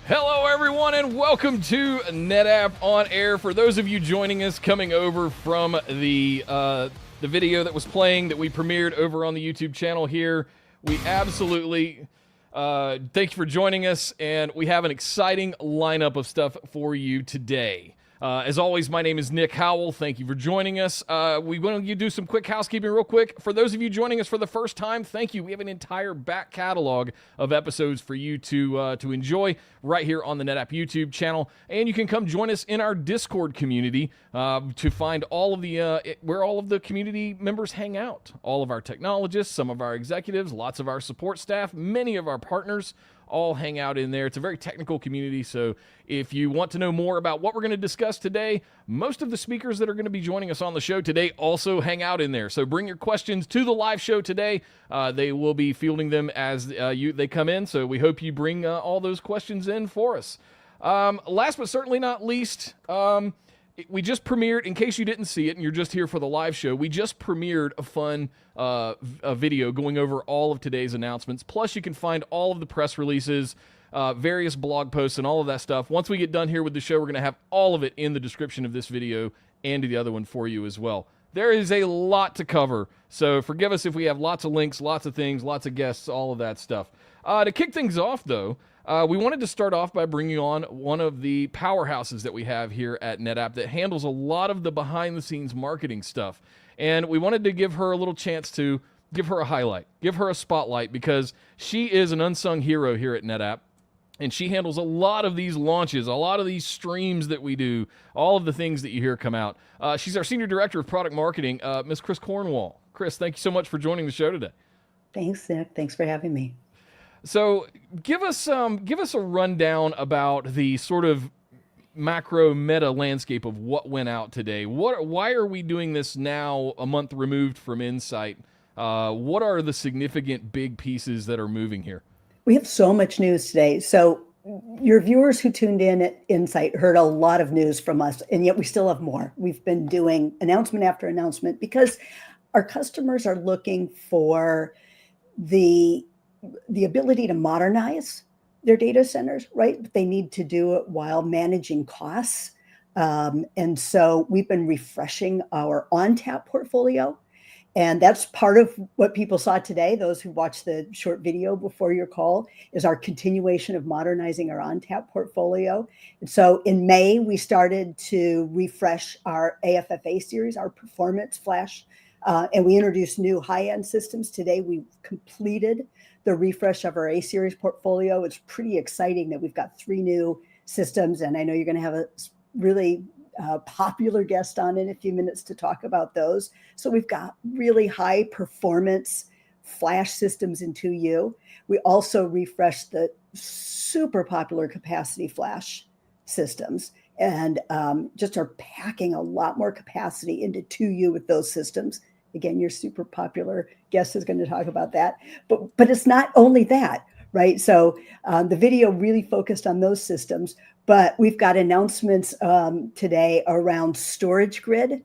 Hello, everyone, and welcome to NetApp On Air. For those of you joining us coming over from the video that was playing that we premiered over on the YouTube channel here, we absolutely thank you for joining us, and we have an exciting lineup of stuff for you today. As always, my name is Nick Howell. Thank you for joining us. We want to do some quick housekeeping real quick. For those of you joining us for the first time, thank you. We have an entire back catalog of episodes for you to enjoy right here on the NetApp YouTube channel. And you can come join us in our Discord community to find all of the where all of the community members hang out. All of our technologists, some of our executives, lots of our support staff, many of our partners all hang out in there. It's a very technical community, so if you want to know more about what we're going to discuss today, most of the speakers that are going to be joining us on the show today also hang out in there. So bring your questions to the live show today. They will be fielding them as they come in, so we hope you bring all those questions in for us. Last but certainly not least, we just premiered, in case you didn't see it and you're just here for the live show, we just premiered a fun a video going over all of today's announcements. Plus, you can find all of the press releases, various blog posts, and all of that stuff. Once we get done here with the show, we're going to have all of it in the description of this video and the other one for you as well. There is a lot to cover, so forgive us if we have lots of links, lots of things, lots of guests, all of that stuff. To kick things off, though, we wanted to start off by bringing on one of the powerhouses that we have here at NetApp that handles a lot of the behind-the-scenes marketing stuff. And we wanted to give her a little chance to give her a highlight, give her a spotlight, because she is an unsung hero here at NetApp. And she handles a lot of these launches, a lot of these streams that we do, all of the things that you hear come out. She's our Senior Director of Product Marketing, Miss Kris Cornwall. Kris, thank you so much for joining the show today. Thanks, Nick. Thanks for having me. So give us a rundown about the sort of macro meta landscape of what went out today. Why are we doing this now, a month removed from Insight? What are the significant big pieces that are moving here? We have so much news today. So your viewers who tuned in at Insight heard a lot of news from us, and yet we still have more. We've been doing announcement after announcement because our customers are looking for the ability to modernize their data centers, right? But they need to do it while managing costs. And so we've been refreshing our ONTAP portfolio. And that's part of what people saw today. Those who watched the short video before your call is our continuation of modernizing our ONTAP portfolio. And so in May, we started to refresh our AFF A-series, our performance flash, and we introduced new high-end systems. Today, we completed the refresh of our A-series portfolio. It's pretty exciting that we've got 3 new systems, and I know you're going to have a really popular guest on in a few minutes to talk about those. So we've got really high performance flash systems in 2U. We also refreshed the super popular capacity flash systems and just are packing a lot more capacity into 2U with those systems. Again, your super popular guest is going to talk about that. But it's not only that, right? So the video really focused on those systems, but we've got announcements today around StorageGRID.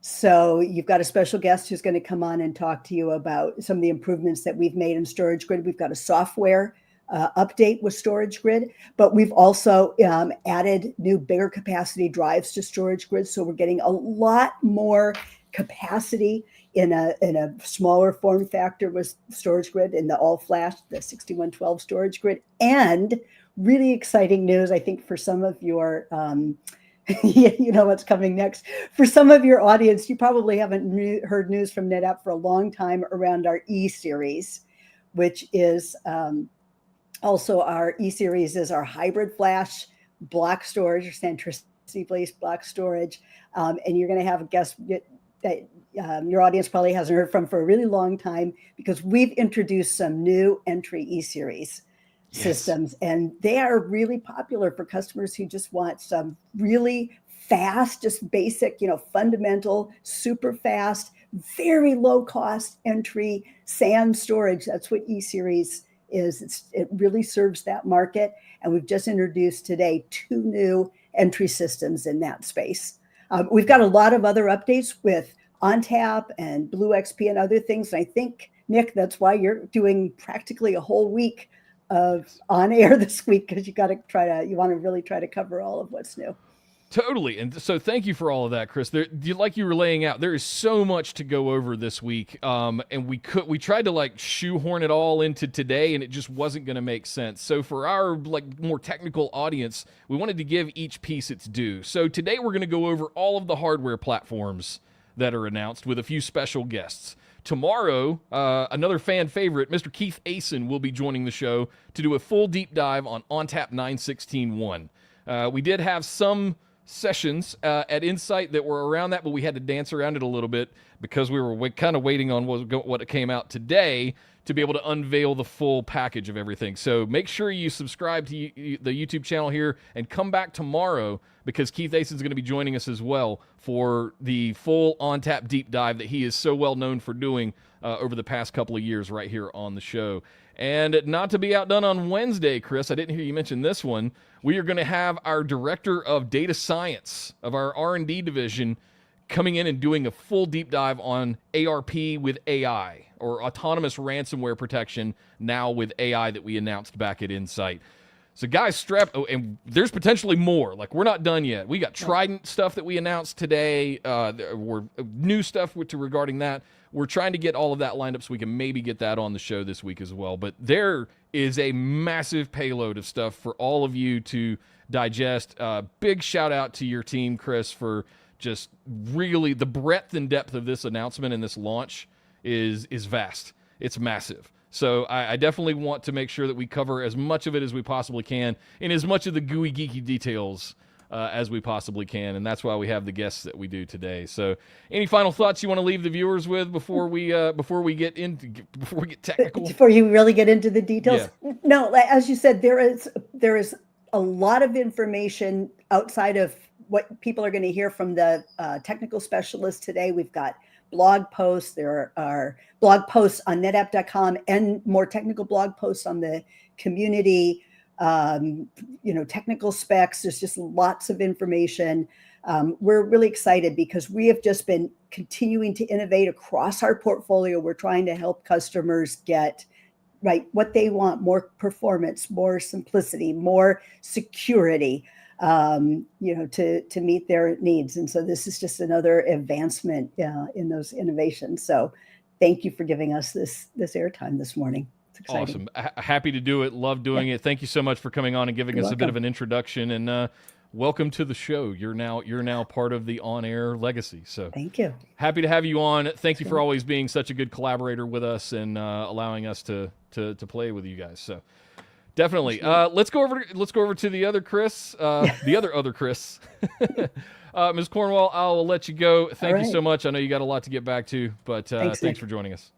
So you've got a special guest who's going to come on and talk to you about some of the improvements that we've made in StorageGRID. We've got a software update with StorageGRID, but we've also added new bigger capacity drives to StorageGRID. So we're getting a lot more capacity in a smaller form factor with StorageGRID in the all flash, the 6112 StorageGRID. And really exciting news, I think, for some of your, you know what's coming next. For some of your audience, you probably haven't heard news from NetApp for a long time around our E-series, which is also our E-series is our hybrid flash block storage or centricity-based block storage. And you're going to have a guest that your audience probably hasn't heard from for a really long time, because we've introduced some new entry E-series systems, and they are really popular for customers who just want some really fast, just basic, fundamental, super fast, very low cost entry SAN storage. That's what E-series is. It really serves that market. And we've just introduced today 2 new entry systems in that space. We've got a lot of other updates with ONTAP and BlueXP and other things. And I think, Nick, that's why you're doing practically a whole week on air this week, because you want to really try to cover all of what's new. Totally. And so thank you for all of that, Kris. Like you were laying out, there is so much to go over this week. And we tried to like shoehorn it all into today, and it just wasn't going to make sense. So for our like more technical audience, we wanted to give each piece its due. So today we're going to go over all of the hardware platforms that are announced with a few special guests. Tomorrow, another fan favorite, Mr. Keith Asen, will be joining the show to do a full deep dive on ONTAP 9.16.1. We did have some sessions at Insight that were around that, but we had to dance around it a little bit because we were kind of waiting on what came out today to be able to unveil the full package of everything. So make sure you subscribe to the YouTube channel here and come back tomorrow, because Keith Asen is going to be joining us as well for the full ONTAP deep dive that he is so well known for doing over the past couple of years right here on the show. And not to be outdone on Wednesday, Kris, I didn't hear you mention this one. We are going to have our director of data science of our R&D division coming in and doing a full deep dive on ARP with AI, or Autonomous Ransomware Protection, now with AI, that we announced back at Insight. So guys, strap. Oh, and there's potentially more. Like, we're not done yet. We got Trident stuff that we announced today. We're new stuff regarding that. We're trying to get all of that lined up so we can maybe get that on the show this week as well. But there is a massive payload of stuff for all of you to digest. Big shout out to your team, Kris, for just really the breadth and depth of this announcement and this launch is vast. It's massive. So I definitely want to make sure that we cover as much of it as we possibly can in as much of the gooey, geeky details as we possibly can, and that's why we have the guests that we do today. So, any final thoughts you want to leave the viewers with before we get technical? Before you really get into the details? Yeah. No, as you said, there is a lot of information outside of what people are going to hear from the technical specialists today. We've got blog posts. There are blog posts on NetApp.com and more technical blog posts on the community. Technical specs. There's just lots of information. We're really excited because we have just been continuing to innovate across our portfolio. We're trying to help customers get what they want: more performance, more simplicity, more security, to meet their needs. And so this is just another advancement in those innovations. So thank you for giving us this airtime this morning. Awesome. Happy to do it. Love doing it. Thank you so much for coming on and giving us a bit of an introduction, and welcome to the show. You're now part of the on-air legacy. So thank you. Happy to have you on. Thank you for always being such a good collaborator with us and allowing us to play with you guys. So definitely. Let's go over to the other Kris, the other Kris. Ms. Cornwall, I'll let you go. Thank you so much. I know you got a lot to get back to, but thanks for joining us.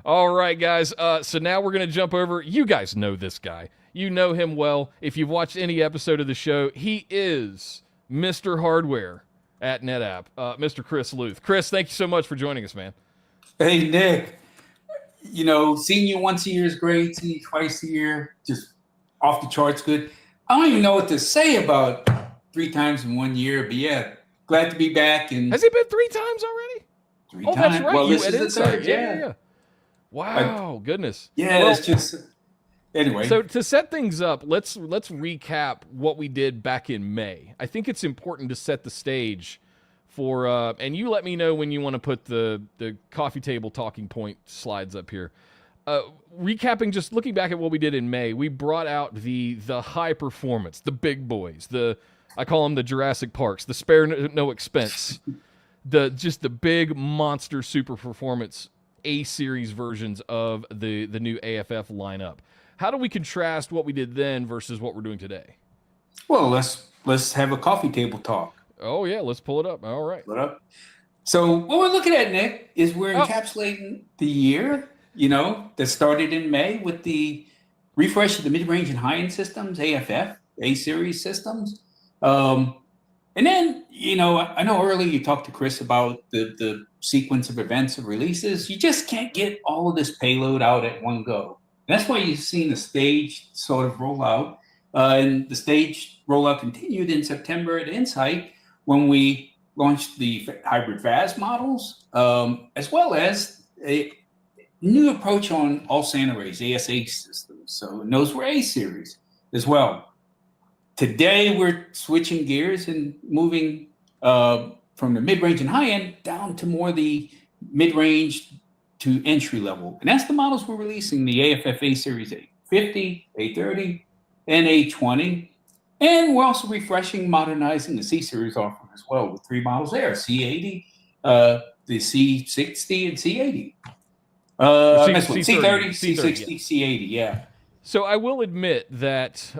All right, guys. So now we're going to jump over. You guys know this guy. You know him well. If you've watched any episode of the show, he is Mr. Hardware at NetApp, Mr. Kris Lueth. Kris, thank you so much for joining us, man. Hey, Nick. Seeing you once a year is great. Seeing you twice a year, just off the charts good. I don't even know what to say about 3 times in 1 year, but yeah, glad to be back. And has it been 3 times already? 3 times. That's right. Well, You this at is the Insight. third, yeah. Wow, goodness. Yeah, that's just anyway. So to set things up, let's recap what we did back in May. I think it's important to set the stage for and you let me know when you want to put the coffee table talking point slides up here. Recapping, just looking back at what we did in May, we brought out the high performance, the big boys, I call them the Jurassic Parks, the spare no expense, the big monster super performance E-series versions of the new AFF lineup. How do we contrast what we did then versus what we're doing today? Well, let's have a coffee table talk. Oh yeah, let's pull it up. All right. Pull it up. So what we're looking at, Nick, is we're encapsulating the year, that started in May with the refresh of the mid-range and high-end systems, AFF, A-series systems. And then, I know earlier you talked to Kris about the sequence of events of releases. You just can't get all of this payload out at one go. And that's why you've seen the stage sort of roll out. And the stage rollout continued in September at Insight when we launched the hybrid FAS models, as well as a new approach on all SAN arrays, ASA systems. systems. So and those were A-series as well. Today, we're switching gears and moving from the mid-range and high-end down to more the mid-range to entry level. And that's the models we're releasing, the AFF A-series A50, A30, and A20. And we're also refreshing, modernizing the C-series offering as well with 3 models there, C80, the C60, and C80. C30, C60, yeah. C80, yeah. So I will admit that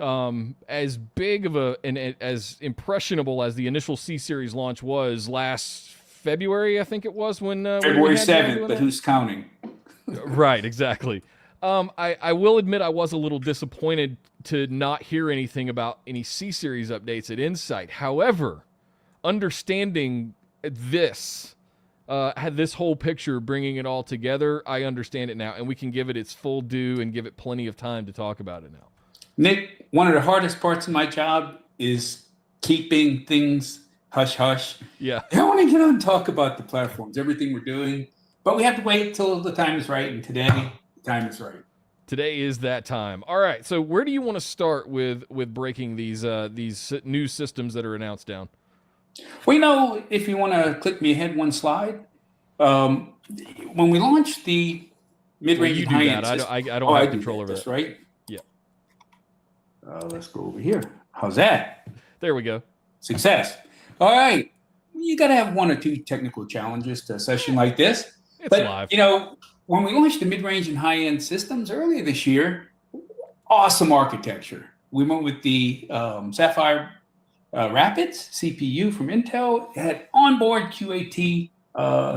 as big of and as impressionable as the initial C-series launch was last February, I think it was when February 7th, but who's counting? Right, exactly. I will admit I was a little disappointed to not hear anything about any C-series updates at Insight. However, understanding this, had this whole picture, bringing it all together, I understand it now, and we can give it its full due and give it plenty of time to talk about it now. Nick, one of the hardest parts of my job is keeping things hush-hush. Yeah. I don't want to get on and talk about the platforms, everything we're doing, but we have to wait till the time is right, and today, the time is right. Today is that time. All right, so where do you want to start with breaking these new systems that are announced down? Well, if you want to click me ahead one slide, when we launched the mid-range and high-end system, I don't have control over that. That's right. Yeah. Let's go over here. How's that? There we go. Success. All right. You got to have 1 or 2 technical challenges to a session like this. It's live. When we launched the mid-range and high-end systems earlier this year, awesome architecture. We went with the Sapphire Rapids CPU from Intel. It had onboard QAT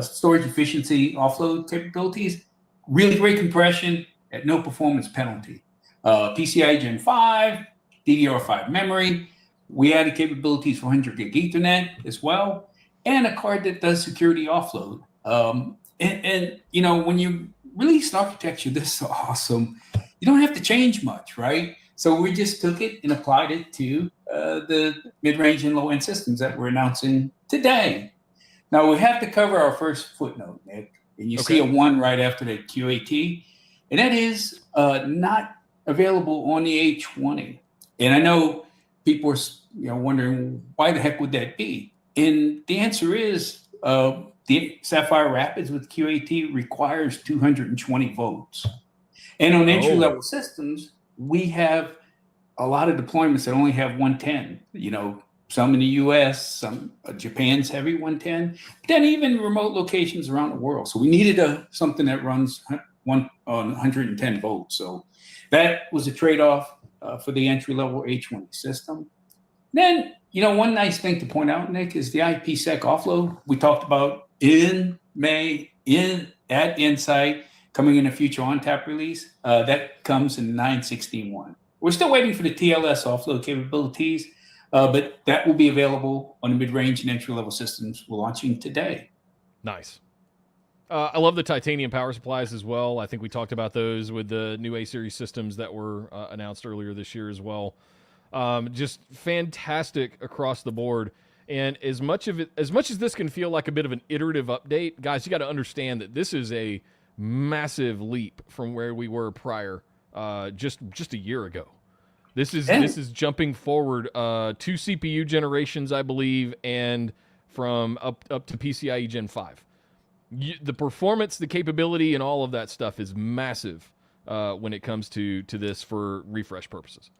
storage efficiency offload capabilities, really great compression at no performance penalty. PCIe Gen 5, DDR5 memory. We added capabilities for 100 gig Ethernet as well, and a card that does security offload. When you release an architecture this awesome, you don't have to change much, right? So we just took it and applied it to the mid-range and low-end systems that we're announcing today. Now, we have to cover our first footnote, Nick, and you see a 1 right after the QAT, and that is not available on the A20. And I know people are wondering, why the heck would that be? And the answer is the Sapphire Rapids with QAT requires 220 volts. And on entry-level systems, we have a lot of deployments that only have 110. Some in the US, some Japan's heavy 110, then even remote locations around the world. So we needed something that runs on 110 volts. So that was a trade-off for the entry-level A20 system. Then, one nice thing to point out, Nick, is the IPsec offload we talked about in May at Insight, coming in a future ONTAP release. That comes in 9.16.1. We're still waiting for the TLS offload capabilities, but that will be available on the mid-range and entry-level systems we're launching today. Nice. I love the titanium power supplies as well. I think we talked about those with the new A-series systems that were announced earlier this year as well. Just fantastic across the board. And as much as this can feel like a bit of an iterative update, guys, you got to understand that this is a massive leap from where we were prior, just a year ago. This is jumping forward 2 CPU generations, I believe, and from up to PCIe Gen 5. The performance, the capability, and all of that stuff is massive when it comes to this for refresh purposes.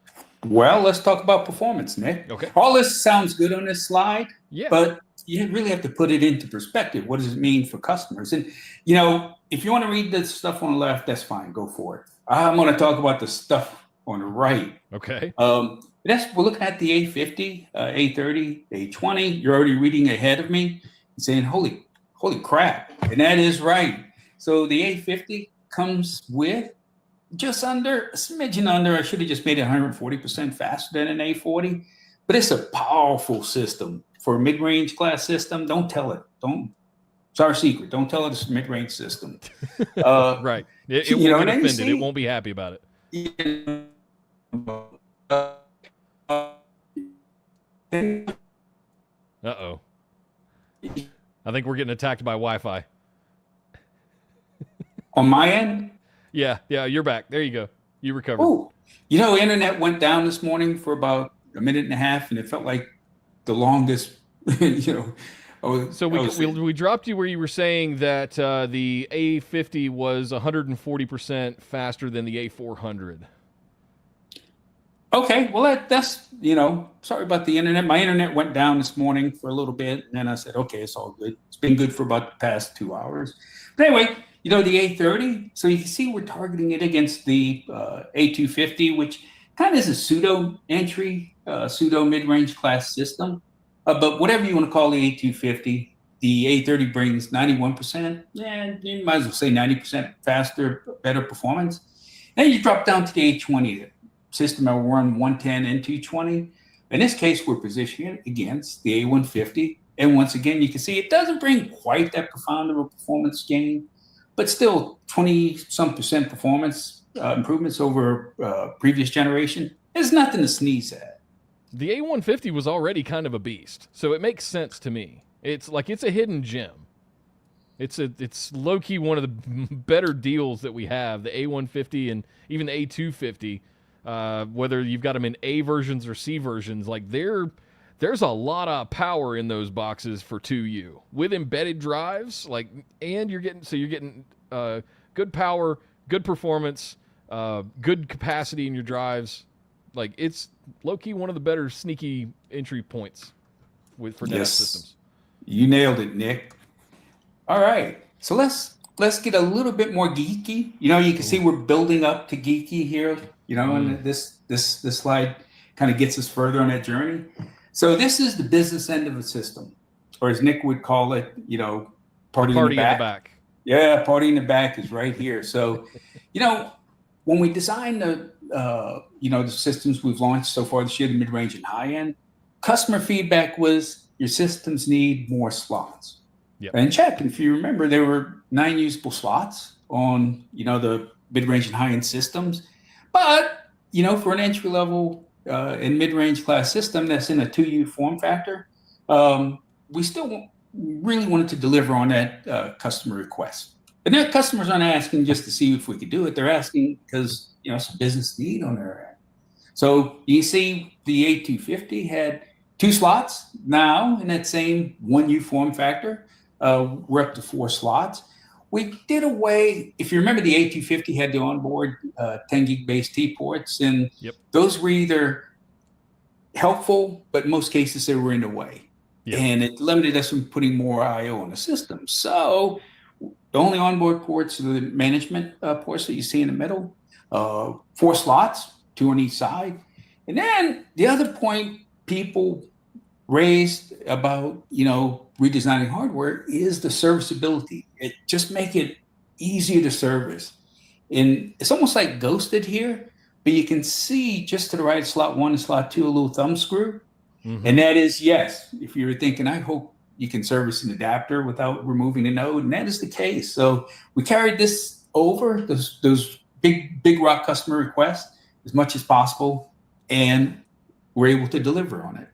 Well, let's talk about performance, Nick. Okay. All this sounds good on this slide, yeah, but you really have to put it into perspective. What does it mean for customers? And, if you want to read the stuff on the left, that's fine. Go for it. I'm going to talk about the stuff on the right. Okay. We're looking at the A50, A30, A20. You're already reading ahead of me and saying, holy crap. And that is right. So the A50 comes with just under, a smidgen under, I should have just made it 140% faster than an A40, but it's a powerful system for a mid-range class system. Don't tell it. It's our secret. Don't tell it it's a mid-range system. Right. It won't get offended. It won't be happy about it. Uh-oh. I think we're getting attacked by Wi-Fi. On my end? Yeah, you're back. There you go. You recovered. Oh, internet went down this morning for about a minute and a half, and it felt like the longest, So we dropped you where you were saying that the A50 was 140% faster than the A400. Okay, well, that's, sorry about the internet. My internet went down this morning for a little bit, and then I said, okay, it's all good. It's been good for about the past 2 hours. But anyway, the A30, so you can see we're targeting it against the A250, which kind of is a pseudo entry, pseudo mid-range class system. But whatever you want to call the A250, the A30 brings 91%. Yeah, you might as well say 90% faster, better performance. Then you drop down to the A20 system. I will run 110 and 220. In this case, we're positioning it against the A150. And once again, you can see it doesn't bring quite that profound of a performance gain, but still 20-some% performance improvements over previous generation. There's nothing to sneeze at. The A150 was already kind of a beast, so it makes sense to me. It's a hidden gem. It's low-key one of the better deals that we have, the A150 and even the A250. Whether you've got them in A versions or C versions, like there's a lot of power in those boxes for 2U with embedded drives, and you're getting good power, good performance, good capacity in your drives. Like, it's low-key one of the better sneaky entry points for NetApp systems. You nailed it, Nick. All right, so let's get a little bit more geeky. You can see we're building up to geeky here. And this slide kind of gets us further on that journey. So this is the business end of the system, or as Nick would call it, party in the back. Yeah, party in the back is right here. So, when we design the systems we've launched so far this year, the mid-range and high-end, customer feedback was your systems need more slots. Yep. And check, if you remember, there were 9 usable slots on, the mid-range and high-end systems. But, for an entry-level and mid-range class system that's in a 2U form factor, we still really wanted to deliver on that customer request. And their customers aren't asking just to see if we could do it. They're asking because, it's a business need on their end. So you see the A250 had 2 slots. Now, in that same 1U form factor, we're up to 4 slots. We did away, if you remember, the A250 had the onboard 10 gig base T ports, and those were either helpful, but in most cases they were in the way. Yep. And it limited us from putting more I/O on the system. So the only onboard ports are the management ports that you see in the middle, 4 slots, 2 on each side. And then the other point people raised about, redesigning hardware is the serviceability. It just make it easier to service. And it's almost like ghosted here, but you can see just to the right of slot 1 and slot 2 a little thumb screw. Mm-hmm. And that is, yes, if you were thinking, I hope you can service an adapter without removing the node, and that is the case. So we carried this over, those big rock customer requests as much as possible, and we're able to deliver on it.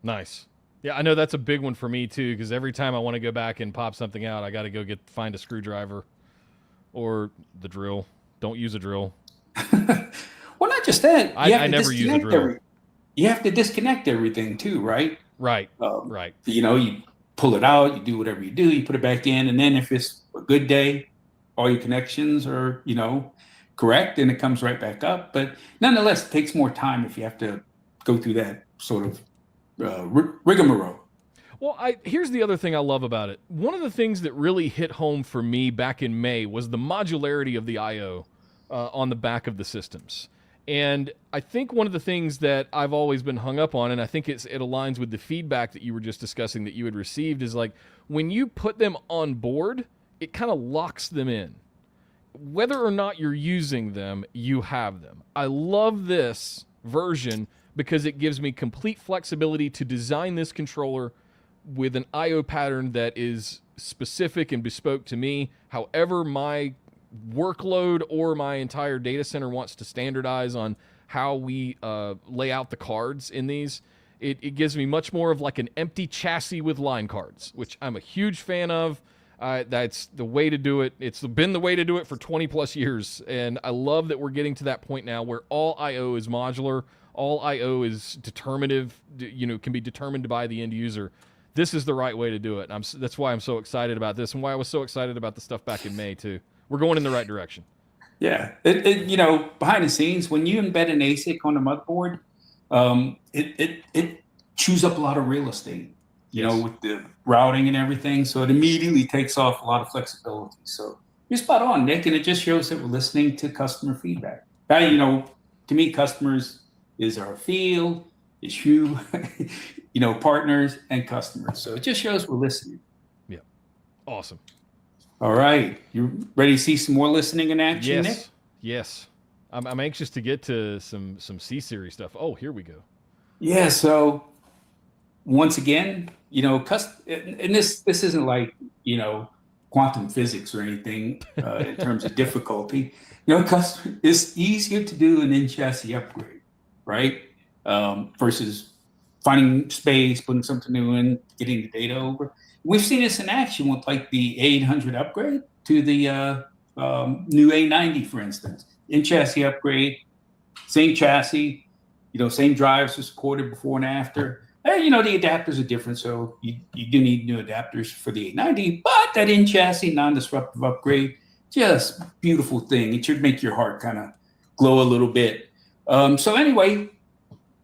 Nice. Yeah, I know that's a big one for me too, because every time I want to go back and pop something out, I got to go find a screwdriver or the drill. Don't use a drill. Well, not just that. I never use a drill. You have to disconnect everything too, right? Right. Right. You pull it out, you do whatever you do, you put it back in, and then if it's a good day, all your connections are, correct, and it comes right back up. But nonetheless, it takes more time if you have to go through that sort of rigmarole. Well, here's the other thing I love about it. One of the things that really hit home for me back in May was the modularity of the I/O on the back of the systems. And I think one of the things that I've always been hung up on, and I think it aligns with the feedback that you were just discussing that you had received, is like when you put them on board, it kind of locks them in. Whether or not you're using them, you have them. I love this version because it gives me complete flexibility to design this controller with an I/O pattern that is specific and bespoke to me. However my workload or my entire data center wants to standardize on how we lay out the cards in these, it gives me much more of like an empty chassis with line cards, which I'm a huge fan of. That's the way to do it. It's been the way to do it for 20 plus years. And I love that we're getting to that point now where all IO is modular. All IO is determinative, can be determined by the end user. This is the right way to do it. That's why I'm so excited about this, and why I was so excited about the stuff back in May too. We're going in the right direction. Yeah, behind the scenes, when you embed an ASIC on the motherboard, it chews up a lot of real estate, with the routing and everything. So it immediately takes off a lot of flexibility. So you're spot on, Nick, and it just shows that we're listening to customer feedback. To me, customers is our field, it's you, partners and customers. So it just shows we're listening. Yeah, awesome. All right, you ready to see some more listening in action, Nick? Yes. I'm anxious to get to some C-series stuff. Oh, here we go. Yeah. So once again, and this isn't like quantum physics or anything in terms of difficulty. It's easier to do an in-chassis upgrade, right? Versus finding space, putting something new in, getting the data over. We've seen this in action with like the A800 upgrade to the new A90, for instance. In-chassis upgrade, same chassis, same drives are supported before and after. The adapters are different, so you do need new adapters for the A90, but that in-chassis non-disruptive upgrade, just beautiful thing. It should make your heart kind of glow a little bit. So anyway,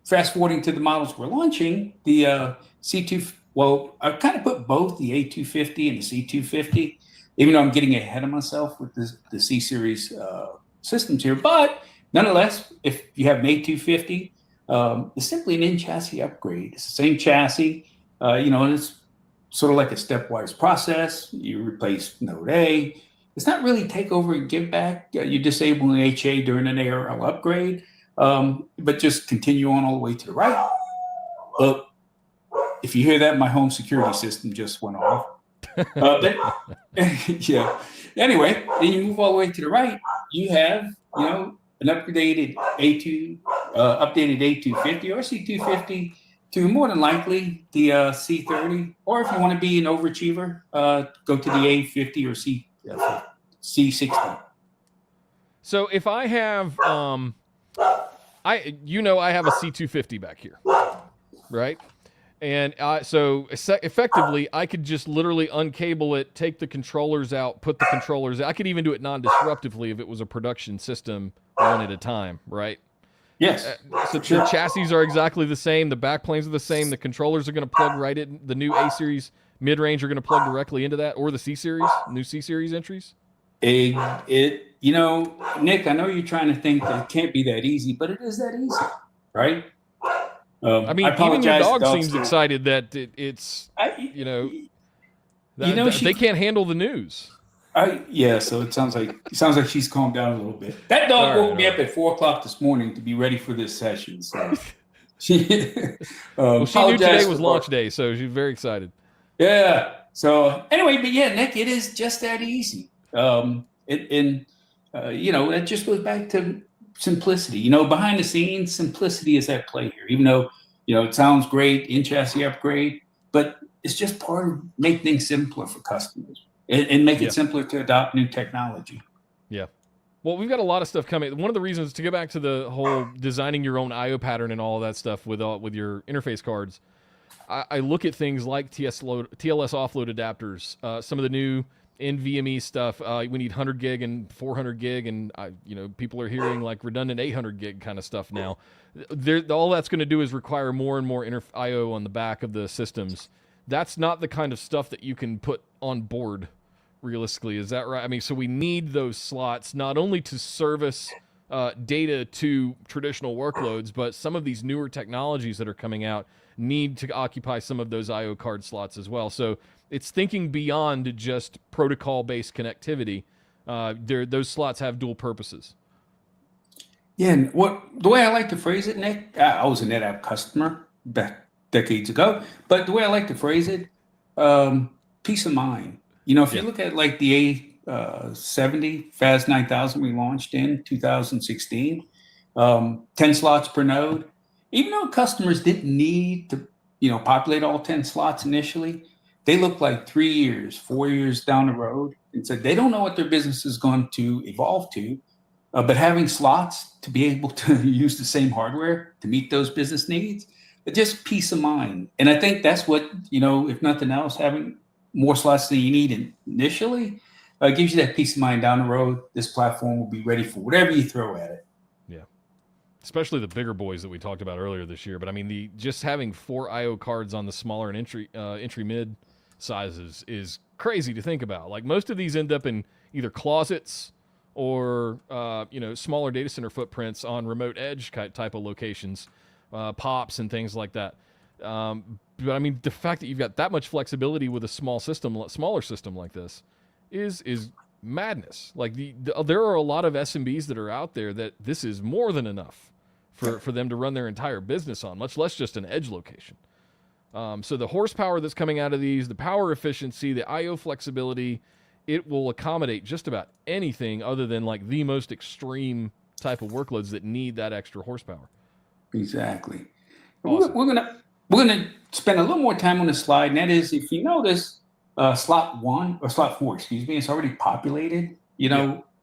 fast forwarding to the models we're launching, the C2, well, I kind of put both the A250 and the C250, even though I'm getting ahead of myself with the C-series systems here. But nonetheless, if you have an A250, it's simply an in-chassis upgrade. It's the same chassis, and it's sort of like a stepwise process. You replace node A. It's not really take over and give back. You disable an HA during an ARL upgrade, but just continue on all the way to the right. But if you hear that, my home security system just went off. Yeah. Anyway, then you move all the way to the right. You have, an updated updated A250 or C250 to more than likely the C30. Or if you want to be an overachiever, go to the A50 or C60. So if I have, I have a C250 back here, right? And so effectively, I could just literally uncable it, take the controllers out, put the controllers out. I could even do it non-disruptively if it was a production system one at a time, right? Yes. So the chassis are exactly the same. The backplanes are the same. The controllers are going to plug right in. The new A-series mid-range are going to plug directly into that, or the C-series, new C-series entries. Nick, I know you're trying to think that it can't be that easy, but it is that easy, right? Even your dog seems excited that they can't handle the news. So it sounds like she's calmed down a little bit. That dog woke me up at 4:00 this morning to be ready for this session. So she knew today was launch day, so she's very excited. Yeah. So anyway, but yeah, Nick, it is just that easy. It just goes back to simplicity. Behind the scenes, simplicity is at play here. Even though, it sounds great, in-chassis upgrade, but it's just part of make things simpler for customers and make it simpler to adopt new technology. Yeah. Well, we've got a lot of stuff coming. One of the reasons to go back to the whole designing your own I/O pattern and all of that stuff with your interface cards, I look at things like TLS offload adapters, some of the new NVMe stuff. We need 100 gig and 400 gig, and people are hearing like redundant 800 gig kind of stuff now. All that's going to do is require more and more I/O on the back of the systems. That's not the kind of stuff that you can put on board realistically. Is that right? So we need those slots not only to service data to traditional workloads, but some of these newer technologies that are coming out need to occupy some of those I/O card slots as well. So it's thinking beyond just protocol-based connectivity. Those slots have dual purposes. Yeah, and the way I like to phrase it, Nick, I was a NetApp customer back decades ago, but the way I like to phrase it, peace of mind. If you look at like the A70 FAS 9000 we launched in 2016, 10 slots per node, even though customers didn't need to, populate all 10 slots initially, they look like 3 years, 4 years down the road, and said they don't know what their business is going to evolve to, but having slots to be able to use the same hardware to meet those business needs, just peace of mind. And I think that's what, if nothing else, having more slots than you need initially gives you that peace of mind down the road. This platform will be ready for whatever you throw at it. Yeah. Especially the bigger boys that we talked about earlier this year. But I mean, just having 4 IO cards on the smaller and entry mid sizes is crazy to think about. Like, most of these end up in either closets or smaller data center footprints on remote edge type of locations, POPs and things like that. But I mean, the fact that you've got that much flexibility with a smaller system like this is madness. Like, there are a lot of SMBs that are out there that this is more than enough for them to run their entire business on, much less just an edge location. So the horsepower that's coming out of these, the power efficiency, the IO flexibility, it will accommodate just about anything other than like the most extreme type of workloads that need that extra horsepower. Exactly. Awesome. We're gonna spend a little more time on the slide, and that is, if you notice, slot 4, it's already populated.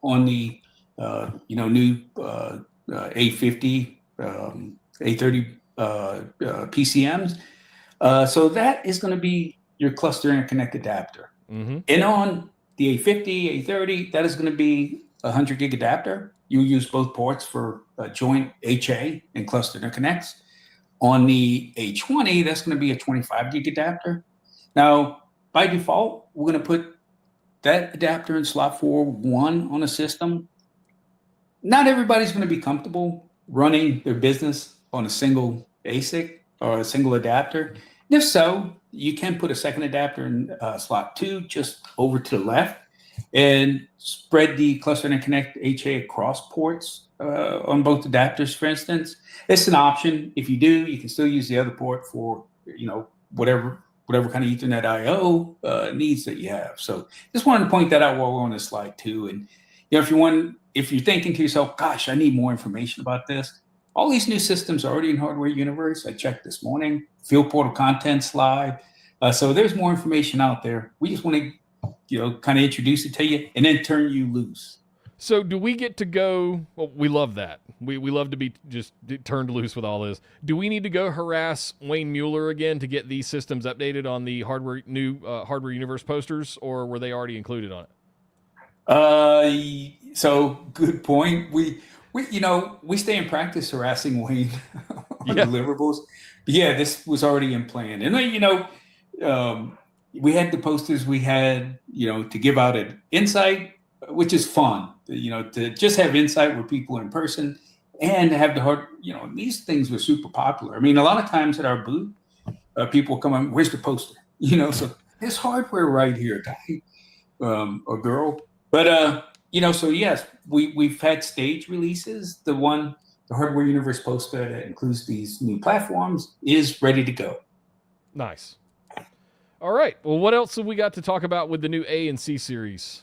On the new A50, A30 PCMs. So that is going to be your cluster interconnect adapter. Mm-hmm. And on the A50, A30, that is going to be a 100 gig adapter. You use both ports for joint HA and cluster interconnects. On the A20, that's going to be a 25 gig adapter. Now, by default, we're going to put that adapter in slot 4.1 on a system. Not everybody's going to be comfortable running their business on a single ASIC or a single adapter. And if so, you can put a second adapter in slot 2 just over to the left and spread the cluster interconnect HA across ports on both adapters, for instance. It's an option. If you do, you can still use the other port for whatever kind of Ethernet IO needs that you have. So just wanted to point that out while we're on this slide too. And if you're thinking to yourself, gosh, I need more information about this, all these new systems are already in Hardware Universe. I checked this morning. Field Portal Contents Live. So there's more information out there. We just want to, kind of introduce it to you and then turn you loose. So do we get to go? Well, we love that. We love to be just turned loose with all this. Do we need to go harass Wayne Mueller again to get these systems updated on the new Hardware Universe posters, or were they already included on it? So good point. We stay in practice harassing Wayne on deliverables. But yeah, this was already in plan. And we had the posters we had, to give out an insight, which is fun, to just have insight with people in person and have these things were super popular. I mean, a lot of times at our booth, people come on, where's the poster? So there's hardware right here, guy or girl. But, so yes, we've had stage releases. The Hardware Universe poster that includes these new platforms is ready to go. Nice. All right. Well, what else have we got to talk about with the new A and C series?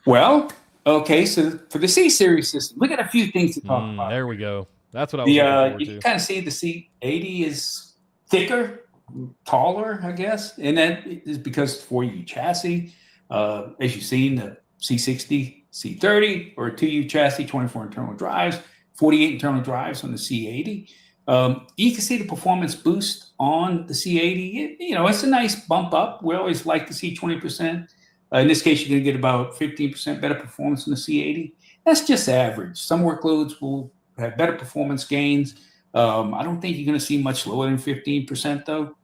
Well, okay. So for the C series system, we got a few things to talk about. There we go. That's what I was looking forward to. You can kind of see the C80 is thicker, taller, I guess. And that is because it's 4U chassis. As you've seen, the C60, C30, or a 2U chassis, 24 internal drives, 48 internal drives on the C80. You can see the performance boost on the C80. It's a nice bump up. We always like to see 20%. In this case, you're going to get about 15% better performance on the C80. That's just average. Some workloads will have better performance gains. I don't think you're going to see much lower than 15%, though.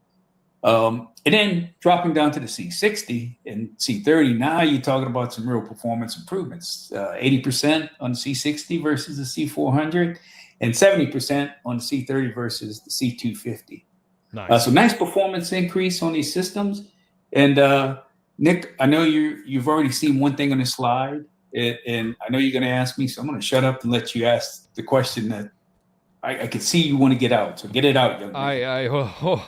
And then dropping down to the C60 and C30, now you're talking about some real performance improvements. 80% on the C60 versus the C400, and 70% on the C30 versus the C250. Nice. So nice performance increase on these systems. And Nick, I know you've already seen one thing on the slide, and I know you're going to ask me, so I'm going to shut up and let you ask the question that I can see you want to get out. So get it out, young man.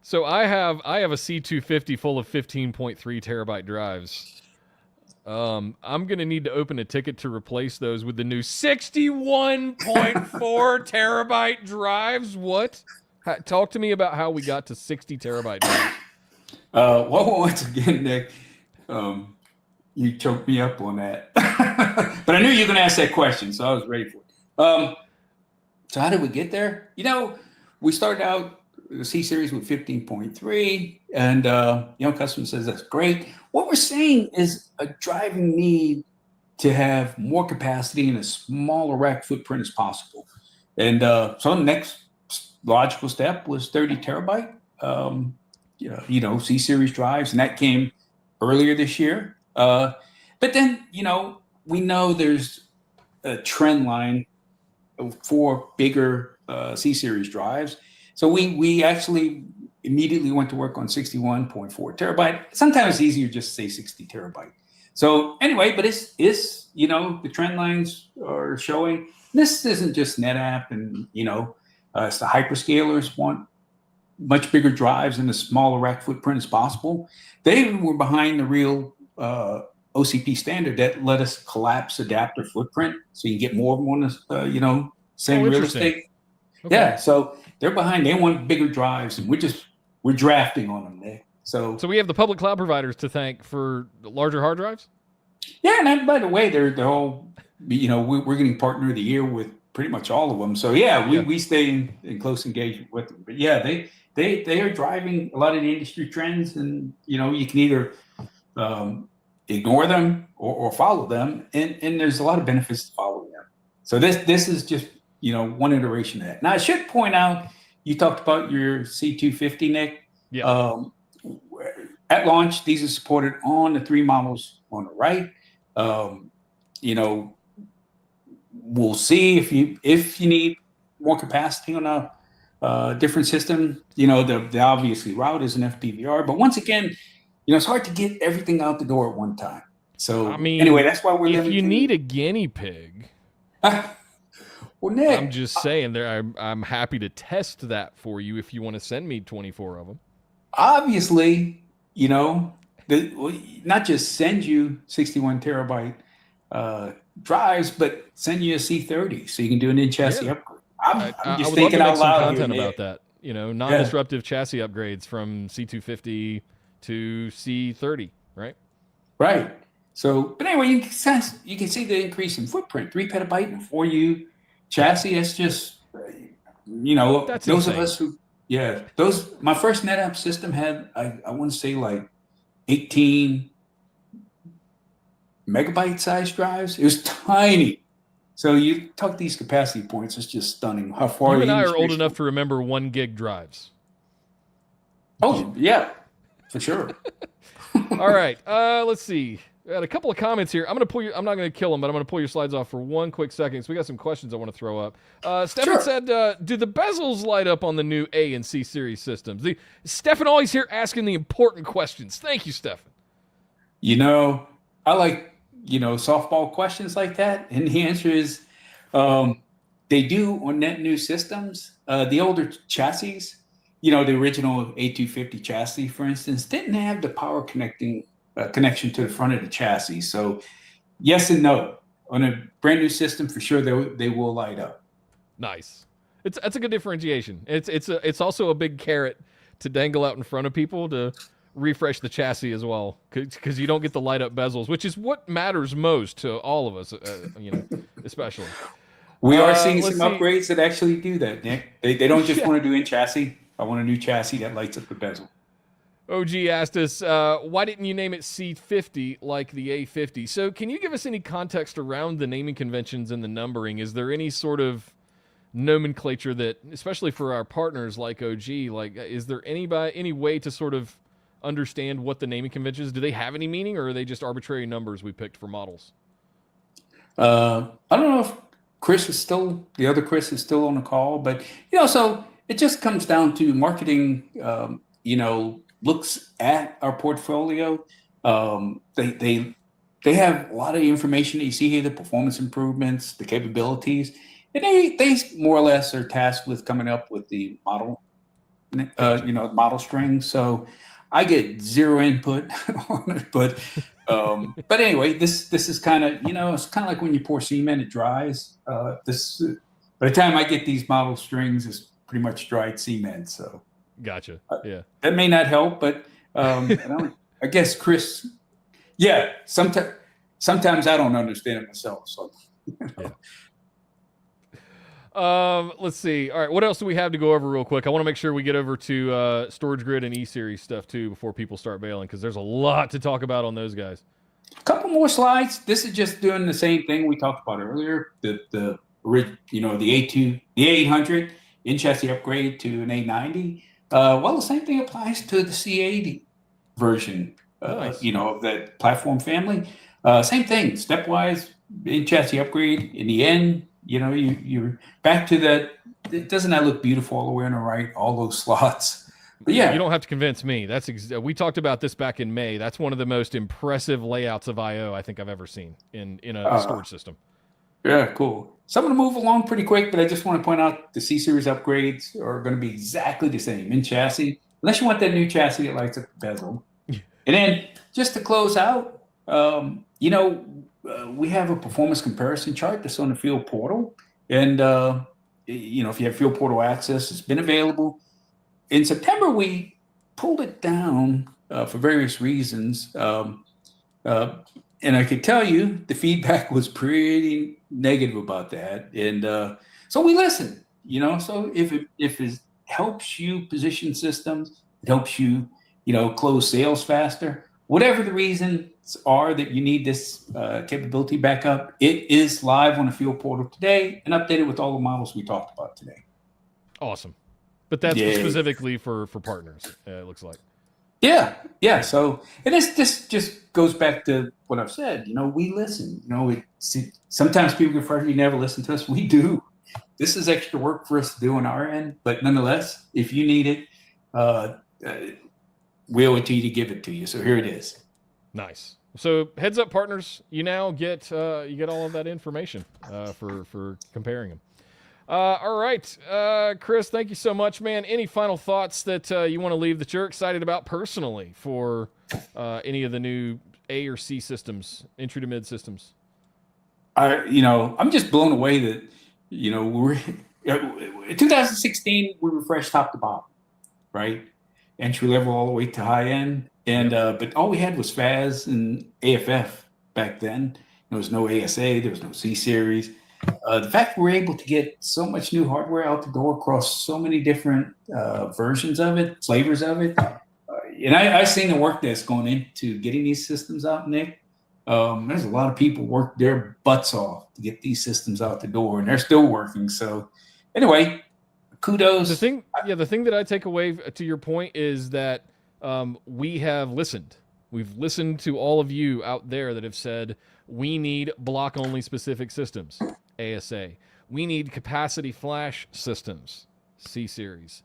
So I have a C250 full of 15.3 terabyte drives. I'm going to need to open a ticket to replace those with the new 61.4 terabyte drives. What? Talk to me about how we got to 60 terabyte drives. Well, once again, Nick, you choked me up on that. But I knew you were going to ask that question, so I was ready for it. So how did we get there? We started out the C series with 15.3, and customer says that's great. What we're seeing is a driving need to have more capacity in a smaller rack footprint as possible. And so the next logical step was 30 terabyte, C series drives, and that came earlier this year. But then, we know there's a trend line for bigger C series drives. So we actually immediately went to work on 61.4 terabyte. Sometimes it's easier just to say 60 terabyte. So anyway, but it's the trend lines are showing. This isn't just NetApp, and it's the hyperscalers want much bigger drives in a smaller rack footprint as possible. They were behind the real OCP standard that let us collapse adapter footprint, so you can get more of them on the same real estate. Okay. Yeah, so they're behind. They want bigger drives, and we're drafting on them there. So we have the public cloud providers to thank for larger hard drives. Yeah, and by the way, they're all we're getting partner of the year with pretty much all of them. So we stay in close engagement with them. But yeah, they are driving a lot of the industry trends, and you can either ignore them or follow them, and there's a lot of benefits to following them. So this is just one iteration of that. Now I should point out, you talked about your C250, Nick. Yeah. At launch, these are supported on the 3 models on the right. We'll see if you need more capacity on a different system. The obviously route is an FPVR, but once again, it's hard to get everything out the door at one time. So anyway, that's why we're. If you need a guinea pig, well, Nick, I'm just saying there. I'm happy to test that for you if you want to send me 24 of them. Obviously, not just send you 61 terabyte drives, but send you a C30 so you can do an in-chassis upgrade. I'm just thinking out loud. Some content about that. Non-disruptive chassis upgrades from C250 to C30, right? Right. So, but anyway, you can see the increase in footprint. 3 petabyte and 4U chassis. That's just, That's those insane. of us who. Yeah, my first NetApp system had, I want to say, like 18 megabyte size drives. It was tiny. So you talk these capacity points, it's just stunning how far you and I are old enough to remember 1 gig drives. Oh, yeah, for sure. All right, let's see. We had a couple of comments here. I'm not going to kill them, but I'm going to pull your slides off for one quick second. So we got some questions I want to throw up. Stefan said, do the bezels light up on the new A and C series systems? Stefan always here asking the important questions. Thank you, Stefan. I like, softball questions like that. And the answer is they do on net new systems. The older chassis, the original A250 chassis, for instance, didn't have the power connection to the front of the chassis. So yes and no. On a brand new system, for sure, they will light up. Nice. That's a good differentiation. It's also a big carrot to dangle out in front of people to refresh the chassis as well, because you don't get the light up bezels, which is what matters most to all of us, especially. We are seeing some upgrades that actually do that, Nick. They don't just want to do in chassis. I want a new chassis that lights up the bezel. OG asked us, why didn't you name it C50 like the A50? So can you give us any context around the naming conventions and the numbering? Is there any sort of nomenclature that, especially for our partners like OG, is there any way to sort of understand what the naming convention is? Do they have any meaning, or are they just arbitrary numbers we picked for models? I don't know if the other Kris is still on the call, but so it just comes down to marketing. Looks at our portfolio. They have a lot of information that you see here, the performance improvements, the capabilities, and they more or less are tasked with coming up with the model, model string. So I get zero input on it, but anyway, this is kind of, it's kind of like when you pour cement, it dries. By the time I get these model strings, it's pretty much dried cement. So gotcha. Yeah, that may not help, but I guess Kris. Yeah, sometimes I don't understand it myself. So. Yeah. Let's see. All right, what else do we have to go over real quick? I want to make sure we get over to StorageGRID and E-series stuff too before people start bailing, because there's a lot to talk about on those guys. A couple more slides. This is just doing the same thing we talked about earlier. The A2, the 800 in chassis upgrade to an A90. Well, the same thing applies to the C80 version. Nice. Of that platform family. Same thing, stepwise in chassis upgrade. In the end, you're back to that. Doesn't that look beautiful all the way on the right? All those slots. But yeah, you don't have to convince me. We talked about this back in May. That's one of the most impressive layouts of I/O I think I've ever seen in a storage system. Yeah, cool. So I'm going to move along pretty quick, but I just want to point out the C-series upgrades are going to be exactly the same in chassis, unless you want that new chassis that lights up the bezel. And then just to close out, we have a performance comparison chart that's on the Field Portal. And, if you have Field Portal access, it's been available. In September, we pulled it down for various reasons. And I could tell you the feedback was pretty negative about that. And so we listened, so if it helps you position systems, it helps you, close sales faster, whatever the reasons are that you need this capability back up, it is live on the Field Portal today and updated with all the models we talked about today. Awesome. But that's specifically for partners, it looks like. Yeah. So, and this just goes back to what I've said. We listen. Sometimes people can refer, you never listen to us. We do. This is extra work for us to do on our end, but nonetheless, if you need it, we owe it to you to give it to you. So here it is. Nice. So heads up, partners, you now get all of that information for comparing them. All right, Kris, thank you so much, man. Any final thoughts that you want to leave that you're excited about personally for any of the new A or C systems, entry to mid systems? I'm just blown away that we're in 2016 we refreshed top to bottom, right? Entry level all the way to high end, and but all we had was FAS and AFF back then. There was no ASA, there was no C series. The fact we're able to get so much new hardware out the door across so many different versions of it, flavors of it, and I've seen the work that's gone into getting these systems out, Nick. There's a lot of people work their butts off to get these systems out the door, and they're still working. So anyway, kudos. The thing that I take away to your point is that we have listened. We've listened to all of you out there that have said we need block-only specific systems, ASA. We need capacity flash systems, C-series.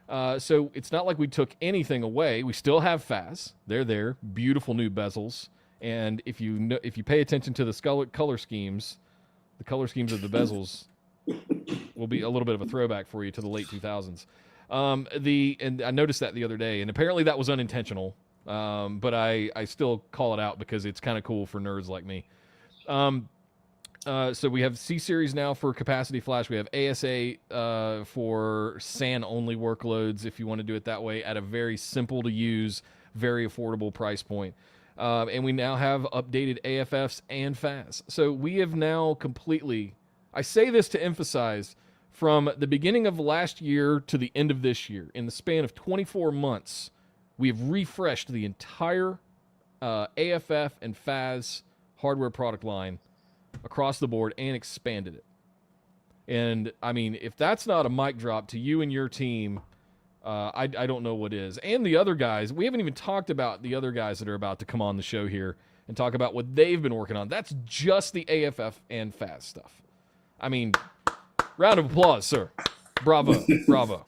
So it's not like we took anything away. We still have FAS. They're there, beautiful new bezels. And if you pay attention to the color schemes, the color schemes of the bezels will be a little bit of a throwback for you to the late 2000s. And I noticed that the other day, and apparently that was unintentional. But I still call it out because it's kind of cool for nerds like me. So we have C-series now for capacity flash. We have ASA for SAN only workloads if you want to do it that way at a very simple to use, very affordable price point. And we now have updated AFFs and FAS. So we have now completely, I say this to emphasize, from the beginning of last year to the end of this year, in the span of 24 months, we have refreshed the entire AFF and FAS hardware product line across the board and expanded it. And, I mean, if that's not a mic drop to you and your team, I don't know what is. And the other guys, we haven't even talked about the other guys that are about to come on the show here and talk about what they've been working on. That's just the AFF and FAS stuff. I mean, round of applause, sir. Bravo. Bravo.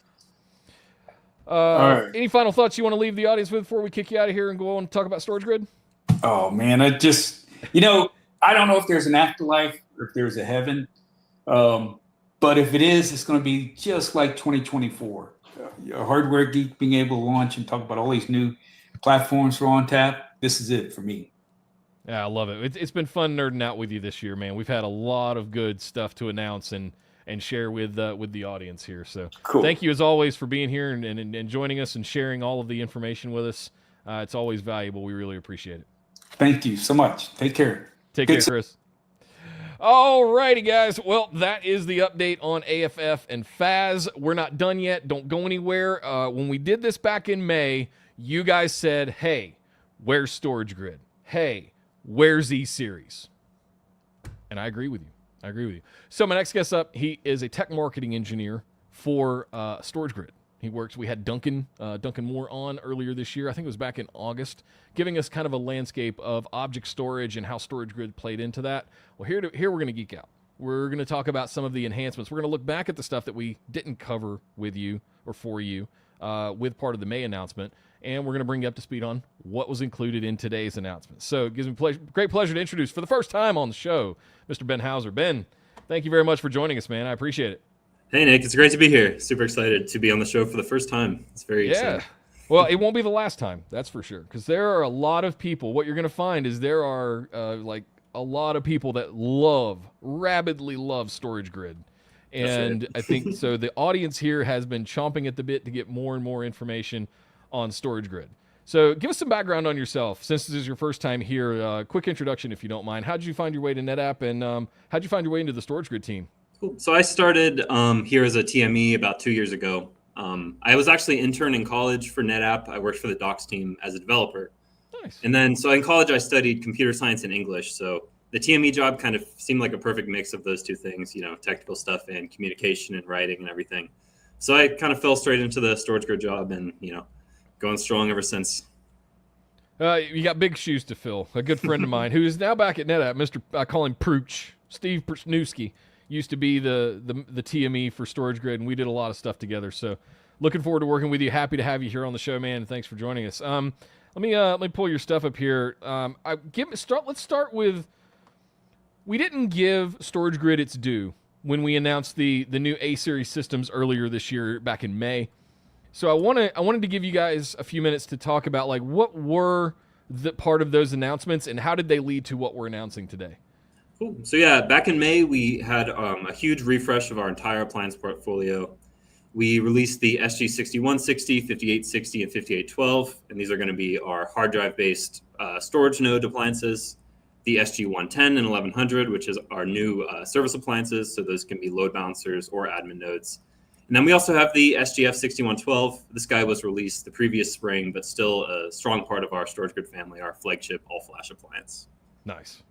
Right. Any final thoughts you want to leave the audience with before we kick you out of here and go on and talk about StorageGRID? Oh, man, I just, I don't know if there's an afterlife or if there's a heaven. But if it is, it's going to be just like 2024. A hardware geek being able to launch and talk about all these new platforms for ONTAP. This is it for me. Yeah, I love it. It's been fun nerding out with you this year, man. We've had a lot of good stuff to announce and share with the audience here. So cool. Thank you as always for being here and joining us and sharing all of the information with us. It's always valuable. We really appreciate it. Thank you so much. Take care. Take care, Kris. All righty, guys. Well, that is the update on AFF and FAS. We're not done yet. Don't go anywhere. When we did this back in May, you guys said, hey, where's StorageGRID? Hey, where's E-series? And I agree with you. So my next guest up, he is a tech marketing engineer for StorageGRID. We had Duncan Moore on earlier this year. I think it was back in August, giving us kind of a landscape of object storage and how StorageGRID played into that. Well, here we're going to geek out. We're going to talk about some of the enhancements. We're going to look back at the stuff that we didn't cover with you or for you with part of the May announcement, and we're going to bring you up to speed on what was included in today's announcement. So it gives me great pleasure to introduce, for the first time on the show, Mr. Ben Hauser. Ben, thank you very much for joining us, man. I appreciate it. Hey, Nick. It's great to be here. Super excited to be on the show for the first time. It's very exciting. Well, it won't be the last time, that's for sure, because there are a lot of people. What you're going to find is there are a lot of people that rabidly love StorageGRID. And right. I think so the audience here has been chomping at the bit to get more and more information on StorageGRID. So give us some background on yourself. Since this is your first time here, quick introduction if you don't mind. How did you find your way to NetApp, and how did you find your way into the StorageGRID team? Cool. So I started here as a TME about 2 years ago. I was actually an intern in college for NetApp. I worked for the docs team as a developer. Nice. And then, so in college, I studied computer science and English. So the TME job kind of seemed like a perfect mix of those two things, technical stuff and communication and writing and everything. So I kind of fell straight into the StorageGRID job and, going strong ever since. You got big shoes to fill. A good friend of mine who is now back at NetApp, I call him Prooch, Steve Persnewski. Used to be the TME for StorageGRID, and we did a lot of stuff together. So, looking forward to working with you. Happy to have you here on the show, man. And thanks for joining us. Let me pull your stuff up here. Let's start with. We didn't give StorageGRID its due when we announced the new E-series systems earlier this year, back in May. So I wanted to give you guys a few minutes to talk about what were the part of those announcements and how did they lead to what we're announcing today. Cool. So yeah, back in May, we had a huge refresh of our entire appliance portfolio. We released the SG6160, 5860, and 5812, and these are going to be our hard drive-based storage node appliances. The SG110 and 1100, which is our new service appliances, so those can be load balancers or admin nodes. And then we also have the SGF6112. This guy was released the previous spring, but still a strong part of our StorageGRID family, our flagship all-flash appliance. Nice.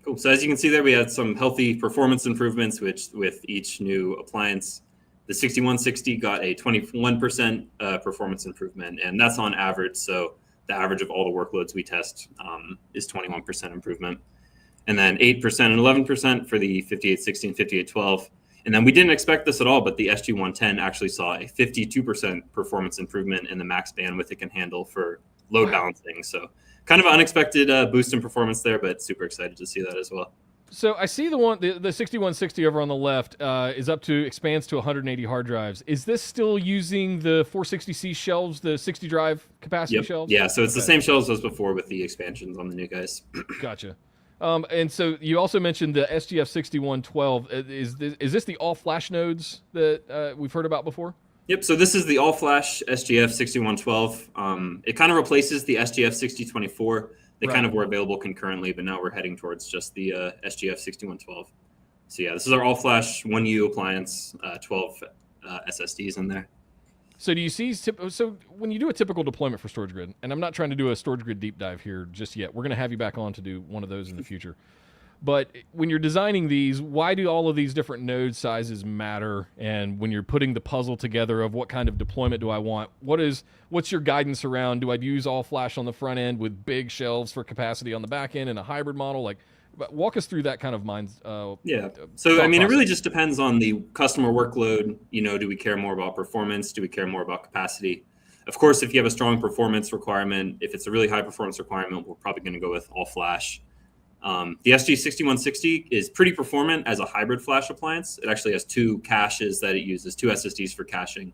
Cool. So as you can see there, we had some healthy performance improvements with each new appliance. The 6160 got a 21% performance improvement, and that's on average. So the average of all the workloads we test is 21% improvement. And then 8% and 11% for the 5860 and 5812. And then we didn't expect this at all, but the SG110 actually saw a 52% performance improvement in the max bandwidth it can handle for load balancing. So kind of an unexpected boost in performance there, but super excited to see that as well. So I see the 6160 over on the left expands to 180 hard drives. Is this still using the 460C shelves, the 60 drive capacity shelves? Yeah, so it's the same shelves as before with the expansions on the new guys. Gotcha. And so you also mentioned the SGF6112. Is this the all flash nodes that we've heard about before? Yep. So this is the all-flash SGF 6112. It kind of replaces the SGF 6024. They kind of were available concurrently, but now we're heading towards just the SGF 6112. So yeah, this is our all-flash 1U appliance, 12 SSDs in there. So do you see? So when you do a typical deployment for StorageGRID, and I'm not trying to do a StorageGRID deep dive here just yet. We're going to have you back on to do one of those in the future. But when you're designing these, why do all of these different node sizes matter? And when you're putting the puzzle together of what kind of deployment do I want, what's your guidance around? Do I use all flash on the front end with big shelves for capacity on the back end and a hybrid model? Walk us through that kind of mind. Yeah. So, it really just depends on the customer workload. Do we care more about performance? Do we care more about capacity? Of course, if you have a strong performance requirement, if it's a really high performance requirement, we're probably going to go with all flash. The SG6160 is pretty performant as a hybrid flash appliance. It actually has two caches that it uses, two SSDs for caching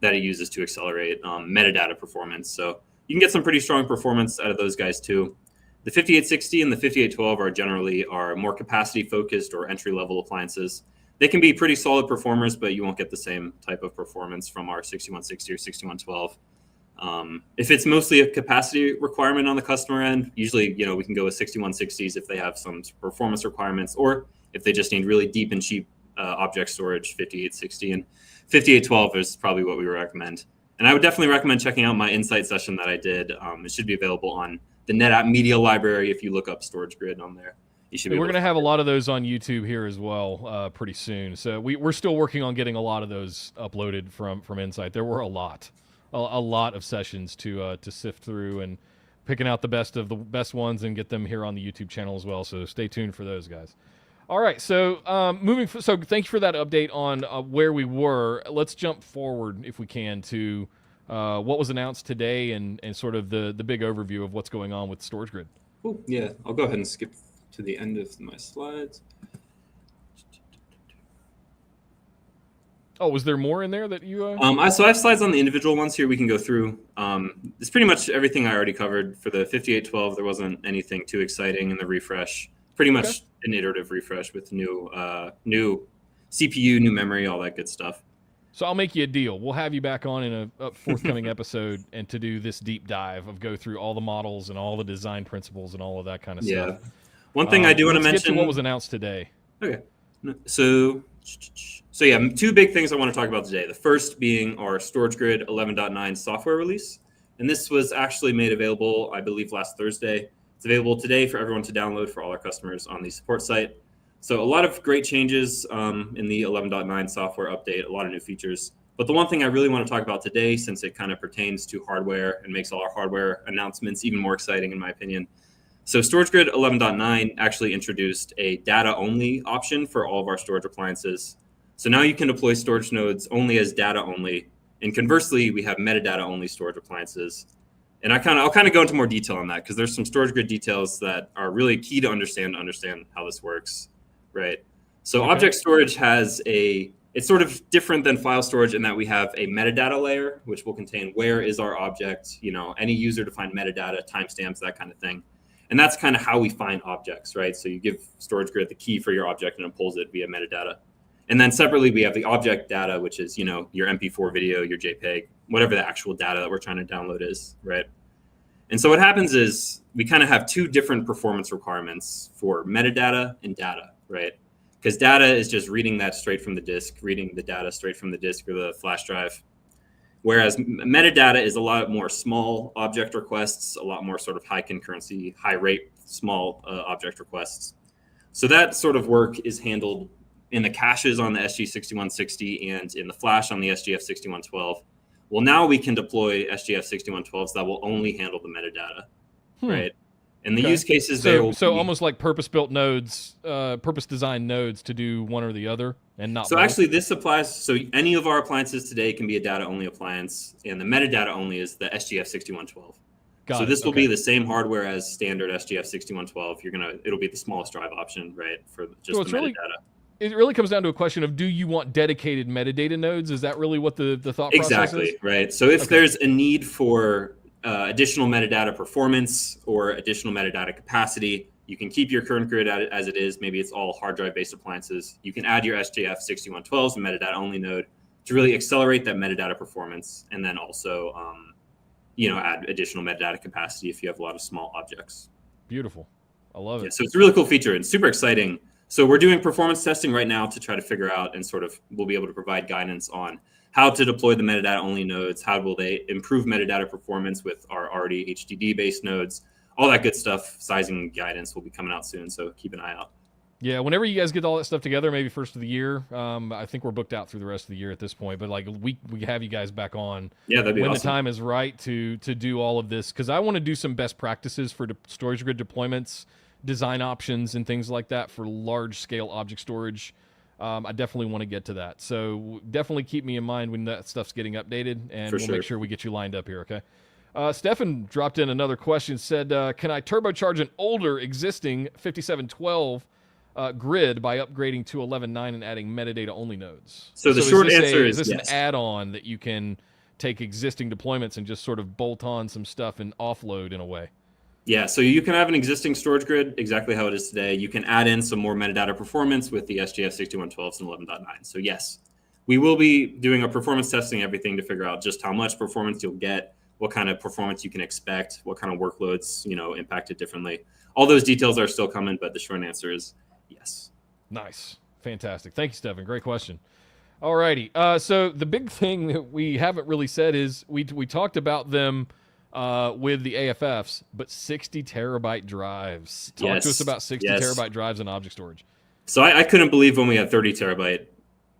that it uses to accelerate metadata performance. So you can get some pretty strong performance out of those guys too. The 5860 and the 5812 are generally more capacity focused or entry level appliances. They can be pretty solid performers, but you won't get the same type of performance from our 6160 or 6112. If it's mostly a capacity requirement on the customer end, usually, we can go with 6160s if they have some performance requirements, or if they just need really deep and cheap object storage, 5860 and 5812 is probably what we recommend. And I would definitely recommend checking out my insight session that I did. It should be available on the NetApp Media Library. If you look up StorageGRID on there, you should be We're going to have a lot of those on YouTube here as well pretty soon. So we're still working on getting a lot of those uploaded from Insight. There were a lot of sessions to sift through and picking out the best of the best ones and get them here on the YouTube channel as well. So stay tuned for those guys. All right, so so thank you for that update on where we were. Let's jump forward if we can to what was announced today and sort of the big overview of what's going on with StorageGRID. Cool. Yeah, I'll go ahead and skip to the end of my slides. Oh, was there more in there that you? So I have slides on the individual ones here we can go through. It's pretty much everything I already covered. For the 5812, there wasn't anything too exciting in the refresh. Pretty much an iterative refresh with new CPU, new memory, all that good stuff. So I'll make you a deal. We'll have you back on in a forthcoming episode and to do this deep dive of go through all the models and all the design principles and all of that kind of stuff. One thing I do want to mention. Let's get to what was announced today. Okay. So yeah, two big things I want to talk about today. The first being our StorageGRID 11.9 software release. And this was actually made available, I believe, last Thursday. It's available today for everyone to download for all our customers on the support site. So a lot of great changes in the 11.9 software update, a lot of new features. But the one thing I really want to talk about today, since it kind of pertains to hardware and makes all our hardware announcements even more exciting, in my opinion. So StorageGRID 11.9 actually introduced a data-only option for all of our storage appliances. So now you can deploy storage nodes only as data-only. And conversely, we have metadata-only storage appliances. And I'll kind of go into more detail on that because there's some StorageGRID details that are really key to understand how this works, right? So object storage it's sort of different than file storage in that we have a metadata layer, which will contain where is our object, any user-defined metadata, timestamps, that kind of thing. And that's kind of how we find objects, right? So you give StorageGRID the key for your object and it pulls it via metadata. And then separately, we have the object data, which is, your MP4 video, your JPEG, whatever the actual data that we're trying to download is, right? And so what happens is we kind of have two different performance requirements for metadata and data, right? Because data is just reading that straight from the disk, reading the data straight from the disk or the flash drive. Whereas metadata is a lot more small object requests, a lot more sort of high concurrency, high rate, small object requests. So that sort of work is handled in the caches on the SG6160 and in the flash on the SGF6112. Well, now we can deploy SGF6112s that will only handle the metadata, right? And the use cases so almost like purpose-built nodes, purpose-designed nodes to do one or the other, and not. So both? Actually, this applies. So any of our appliances today can be a data-only appliance, and the metadata only is the SGF6112. So this will be the same hardware as standard SGF6112. It'll be the smallest drive option, right, for just the metadata. It really comes down to a question of, do you want dedicated metadata nodes? Is that really what the thought process is? Exactly, right. So if there's a need for additional metadata performance or additional metadata capacity, you can keep your current grid as it is. Maybe it's all hard drive based appliances. You can add your SGF6112s and metadata only node to really accelerate that metadata performance, and then also add additional metadata capacity if you have a lot of small objects. Beautiful. I love it. So it's a really cool feature and super exciting. So we're doing performance testing right now to try to figure out and we'll be able to provide guidance on how to deploy the metadata only nodes, how will they improve metadata performance with our already HDD based nodes, all that good stuff. Sizing guidance will be coming out soon, so keep an eye out. Yeah, whenever you guys get all that stuff together, maybe first of the year. I think we're booked out through the rest of the year at this point, but we have you guys back on. Yeah, that'd be when awesome. The time is right to do all of this, because I want to do some best practices for StorageGRID deployments, design options, and things like that for large scale object storage. I definitely want to get to that. So definitely keep me in mind when that stuff's getting updated, and we'll make sure we get you lined up here, okay? Stefan dropped in another question, said, can I turbocharge an older existing 5712 grid by upgrading to 11.9 and adding metadata-only nodes? So the short answer is this yes. an add-on that you can take existing deployments and just sort of bolt on some stuff and offload in a way? Yeah, so you can have an existing storage grid exactly how it is today. You can add in some more metadata performance with the SGF6112s and 11.9. So yes, we will be doing a performance testing everything to figure out just how much performance you'll get. what kind of performance you can expect, what kind of workloads, impact it differently. All those details are still coming, but the short answer is yes. Nice. Fantastic. Thank you, Stephen. Great question. All righty. So the big thing that we haven't really said is we talked about them with the AFFs, but 60 terabyte drives. Talk to us about 60 terabyte drives in object storage. So I couldn't believe when we had 30 terabyte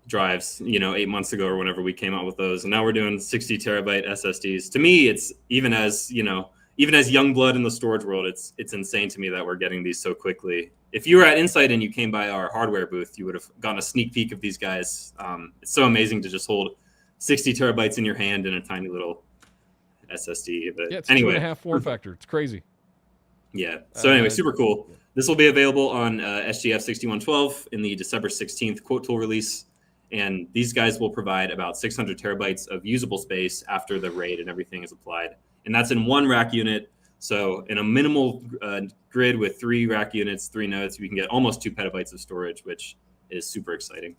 drives, 8 months ago or whenever we came out with those, and now we're doing 60 terabyte SSDs. To me, it's even as young blood in the storage world, it's insane to me that we're getting these so quickly. If you were at Insight and you came by our hardware booth, you would have gotten a sneak peek of these guys. It's so amazing to just hold 60 terabytes in your hand in a tiny little SSD. But yeah, it's anyway, 2.5 form factor. It's crazy. Yeah. So anyway, super cool. This will be available on SGF 6112 in the December 16th quote tool release. And these guys will provide about 600 terabytes of usable space after the RAID and everything is applied. And that's in one rack unit. So in a minimal grid with 3 rack units, 3 nodes, we can get almost 2 petabytes of storage, which is super exciting.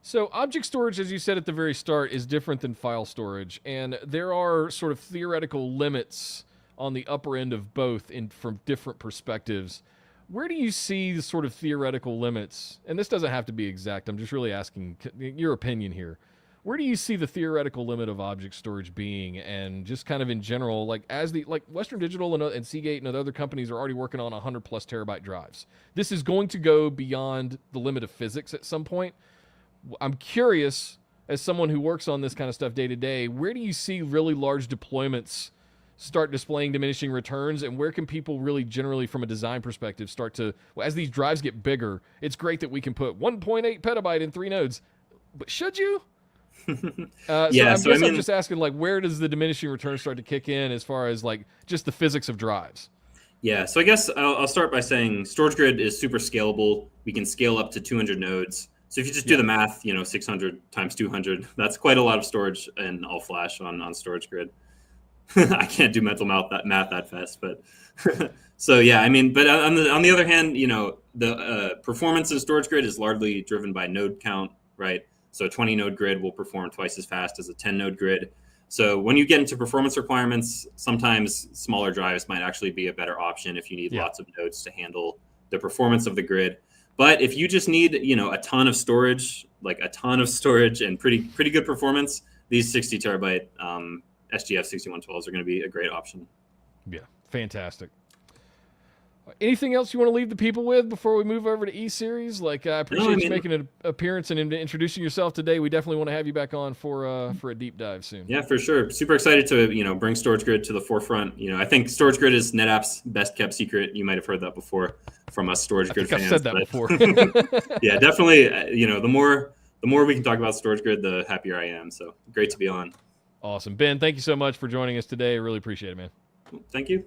So object storage, as you said at the very start, is different than file storage. And there are sort of theoretical limits on the upper end of both from different perspectives. Where do you see the sort of theoretical limits? And this doesn't have to be exact. I'm just really asking your opinion here. Where do you see the theoretical limit of object storage being, and just kind of in general, like Western Digital and Seagate and other companies are already working on 100 plus terabyte drives. This is going to go beyond the limit of physics at some point. I'm curious, as someone who works on this kind of stuff day to day, where do you see really large deployments start displaying diminishing returns, and where can people really generally from a design perspective start to, as these drives get bigger, it's great that we can put 1.8 petabyte in 3 nodes, but should you? I'm just asking, like, where does the diminishing return start to kick in as far as like just the physics of drives? Yeah, so I guess I'll start by saying StorageGRID is super scalable. We can scale up to 200 nodes. So if you just do the math, 600 times 200, that's quite a lot of storage in all flash on StorageGRID. I can't do mental math that fast, but so yeah, I mean, but on the other hand, the performance in StorageGRID is largely driven by node count, right? So a 20 node grid will perform twice as fast as a 10 node grid. So when you get into performance requirements, sometimes smaller drives might actually be a better option if you need lots of nodes to handle the performance of the grid. But if you just need, a ton of storage, and pretty good performance, these 60 terabyte SGF 6112s are going to be a great option. Yeah, fantastic. Anything else you want to leave the people with before we move over to E-series? Like, I appreciate you making an appearance and introducing yourself today. We definitely want to have you back on for a deep dive soon. Yeah, for sure. Super excited to bring StorageGRID to the forefront. I think StorageGRID is NetApp's best kept secret. You might have heard that before from us StorageGRID fans. I've said that before. Yeah, definitely. The more we can talk about StorageGRID, the happier I am. So great to be on. Awesome, Ben. Thank you so much for joining us today. I really appreciate it, man. Thank you.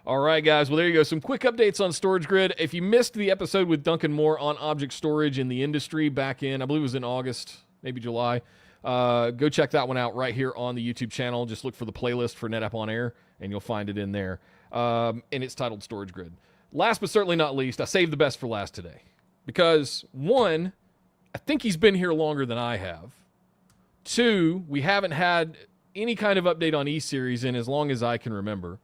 All right, guys. Well, there you go. Some quick updates on StorageGRID. If you missed the episode with Duncan Moore on object storage in the industry back in, I believe it was in August, maybe July, go check that one out right here on the YouTube channel. Just look for the playlist for NetApp ONAIR, and you'll find it in there. And it's titled StorageGRID. Last but certainly not least, I saved the best for last today. Because, 1, I think he's been here longer than I have. 2, we haven't had any kind of update on E-series in as long as I can remember.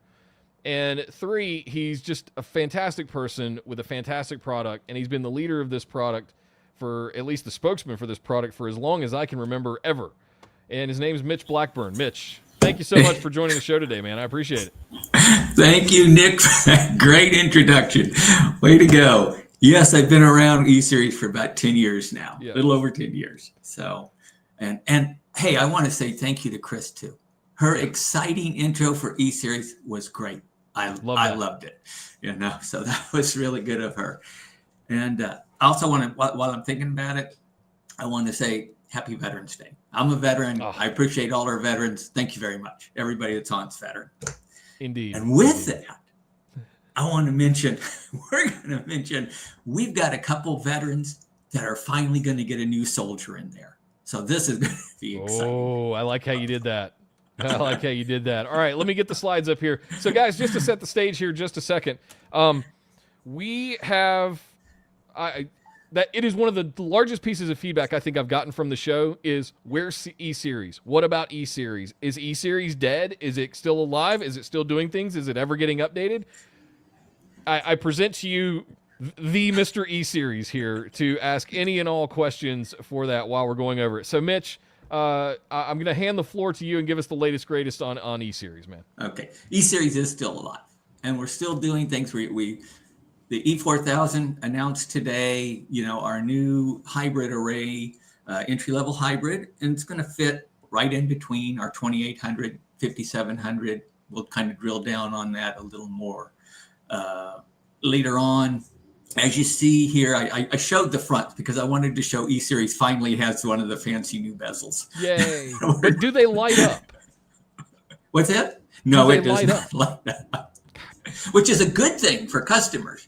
And 3, he's just a fantastic person with a fantastic product, and he's been the leader of this product for, at least the spokesman for this product, for as long as I can remember ever. And his name is Mitch Blackburn. Mitch, thank you so much for joining the show today, man. I appreciate it. Thank you, Nick, for that great introduction. Way to go. Yes, I've been around E-series for about 10 years now, a little over 10 years. So, and hey, I want to say thank you to Kris, too. Her exciting intro for E-series was great. I loved it, so that was really good of her. And I also want to, while I'm thinking about it, I want to say Happy Veterans Day. I'm a veteran. I appreciate all our veterans. Thank you very much. Everybody that's on is veteran. Indeed. And with that, I want to mention, we've got a couple veterans that are finally going to get a new soldier in there. So this is going to be exciting. Oh, I like how you did that. I like how you did that. All right, let me get the slides up here. So, guys, just to set the stage here just a second, we have that it is one of the largest pieces of feedback I think I've gotten from the show is, where's E-series? What about E-series? Is E-series dead? Is it still alive? Is it still doing things? Is it ever getting updated? I present to you the Mr. E-series here to ask any and all questions for that while we're going over it. So, Mitch, I'm going to hand the floor to you and give us the latest, greatest on E-series, man. Okay. E-series is still alive, and we're still doing things. The E4000 announced today, our new hybrid array, entry-level hybrid, and it's going to fit right in between our 2800, 5700. We'll kind of drill down on that a little more later on. As you see here, I showed the front because I wanted to show E-series finally has one of the fancy new bezels. Yay. But do they light up? What's that? No, it does not light up. Which is a good thing for customers,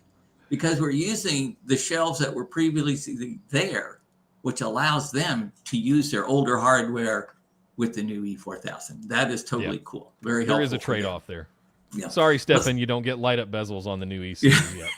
because we're using the shelves that were previously there, which allows them to use their older hardware with the new E4000. That is totally cool. Very helpful. There is a trade-off there. Yeah. Sorry, Stefan, you don't get light-up bezels on the new E-series yet.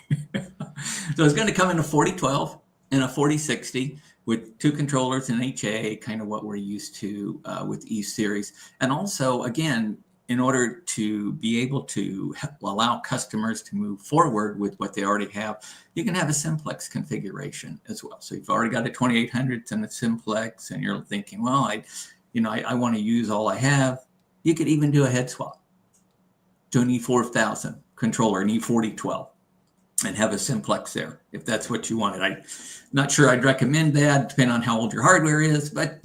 So it's going to come in a 4012 and a 4060 with 2 controllers and HA, kind of what we're used to with E-series. And also, again, in order to be able to allow customers to move forward with what they already have, you can have a simplex configuration as well. So you've already got a 2800 and a simplex, and you're thinking, well, I want to use all I have. You could even do a head swap to an E4000 controller, an E4012, and have a simplex there if that's what you wanted. I'm not sure I'd recommend that, depending on how old your hardware is, but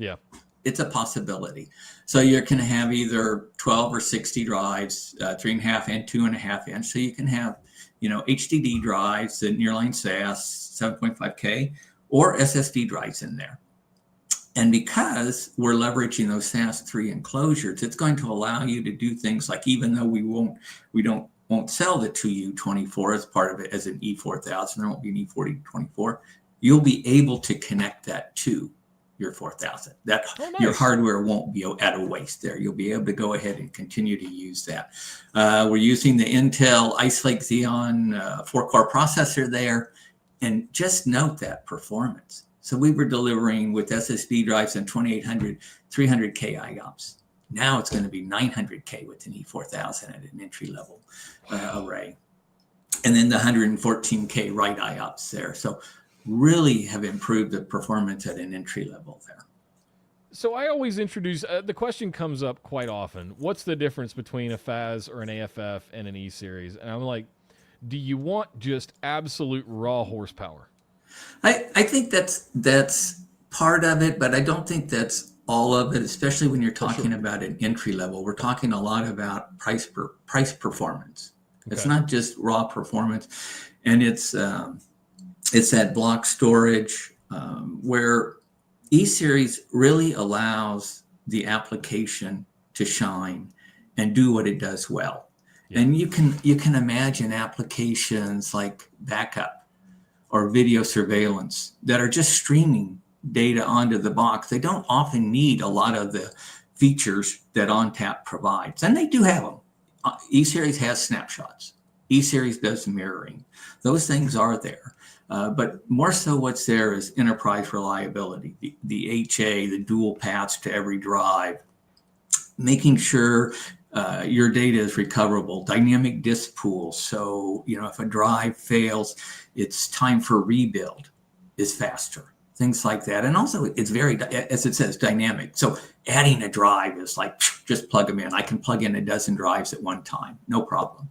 it's a possibility. So you're going to have either 12 or 60 drives, 3.5 and 2.5 inch. So you can have, HDD drives, the nearline SAS 7.5K, or SSD drives in there. And because we're leveraging those SAS 3 enclosures, it's going to allow you to do things like, even though we won't sell the 2U24 as part of it as an E4000, there won't be an E4024, you'll be able to connect that to your 4000. That nice. Your hardware won't be at a waste there. You'll be able to go ahead and continue to use that. We're using the Intel Ice Lake Xeon 4-core processor there, and just note that performance. So we were delivering with SSD drives and 2800, 300K IOPS. Now it's going to be 900K with an E4000 at an entry-level array. And then the 114K write IOPS there. So really have improved the performance at an entry level there. So I always introduce, the question comes up quite often, what's the difference between a FAS or an AFF and an E-series? And I'm like, do you want just absolute raw horsepower? I think that's part of it, but I don't think that's all of it, especially when you're talking about an entry level. We're talking a lot about price performance. Okay. It's not just raw performance, and it's that block storage where E-series really allows the application to shine and do what it does well. Yeah. And you can imagine applications like backup or video surveillance that are just streaming data onto the box. They don't often need a lot of the features that ONTAP provides, and they do have them. E-series has snapshots. E-series does mirroring. Those things are there. But more so what's there is enterprise reliability, the HA, the dual paths to every drive, making sure your data is recoverable, dynamic disk pools. So, if a drive fails, its time for rebuild is faster, things like that. And also it's very, as it says, dynamic. So adding a drive is like, just plug them in. I can plug in a dozen drives at one time, no problem,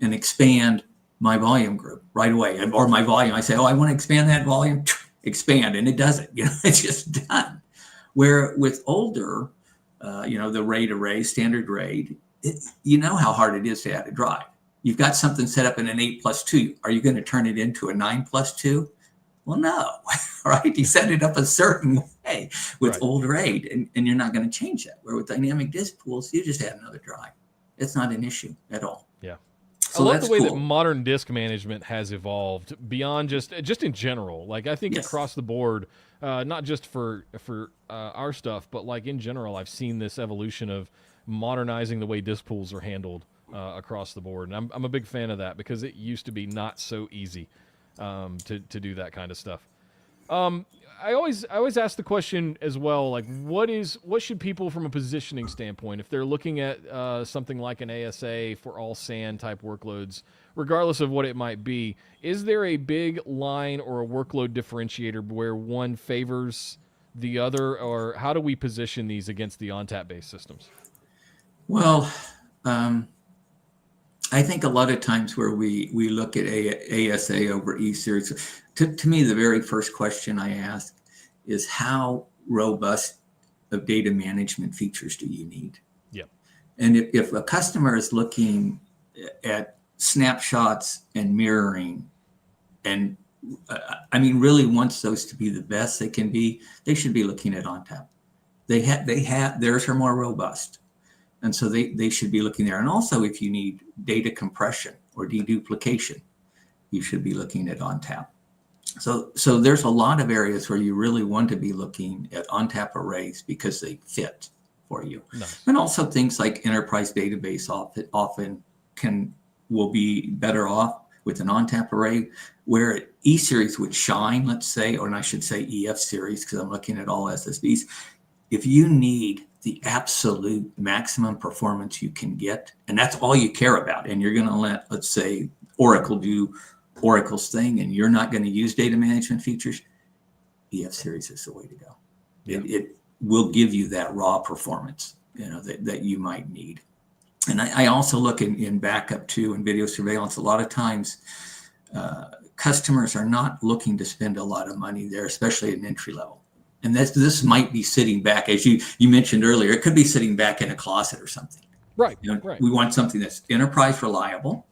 and expand my volume group right away, or my volume. I say, I want to expand that volume, expand, and it does it. It's just done. Where with older, the RAID array, standard RAID, how hard it is to add a drive. You've got something set up in an 8+2. Are you going to turn it into a 9+2? Well, no, right? You set it up a certain way with old RAID, and you're not going to change that. Where with dynamic disk pools, you just add another drive. It's not an issue at all. Yeah. So I love the way that modern disk management has evolved beyond just in general. Like I think across the board, not just for our stuff, but like in general, I've seen this evolution of modernizing the way disk pools are handled across the board, and I'm a big fan of that because it used to be not so easy to do that kind of stuff. I always ask the question as well, like what should people from a positioning standpoint, if they're looking at something like an ASA for all SAN type workloads, regardless of what it might be, is there a big line or a workload differentiator where one favors the other, or how do we position these against the ONTAP based systems? Well, I think a lot of times where we look at ASA over E-series, to me, the very first question I ask is how robust of data management features do you need? Yeah. And if a customer is looking at snapshots and mirroring, and really wants those to be the best they can be, they should be looking at ONTAP. Theirs are more robust. And so they should be looking there. And also, if you need data compression or deduplication, you should be looking at ONTAP. So there's a lot of areas where you really want to be looking at ONTAP arrays because they fit for you. Nice. And also things like enterprise database often will be better off with an ONTAP array, where E-series would shine, let's say, or I should say EF series, because I'm looking at all SSDs. If you need the absolute maximum performance you can get, and that's all you care about, and you're going to let's say, Oracle do Oracle's thing, and you're not going to use data management features, EF series is the way to go. Yeah. It will give you that raw performance, that you might need. And I also look in backup too, and video surveillance. A lot of times, customers are not looking to spend a lot of money there, especially at an entry level. And this might be sitting back, as you mentioned earlier, it could be sitting back in a closet or something. Right, right. We want something that's enterprise reliable.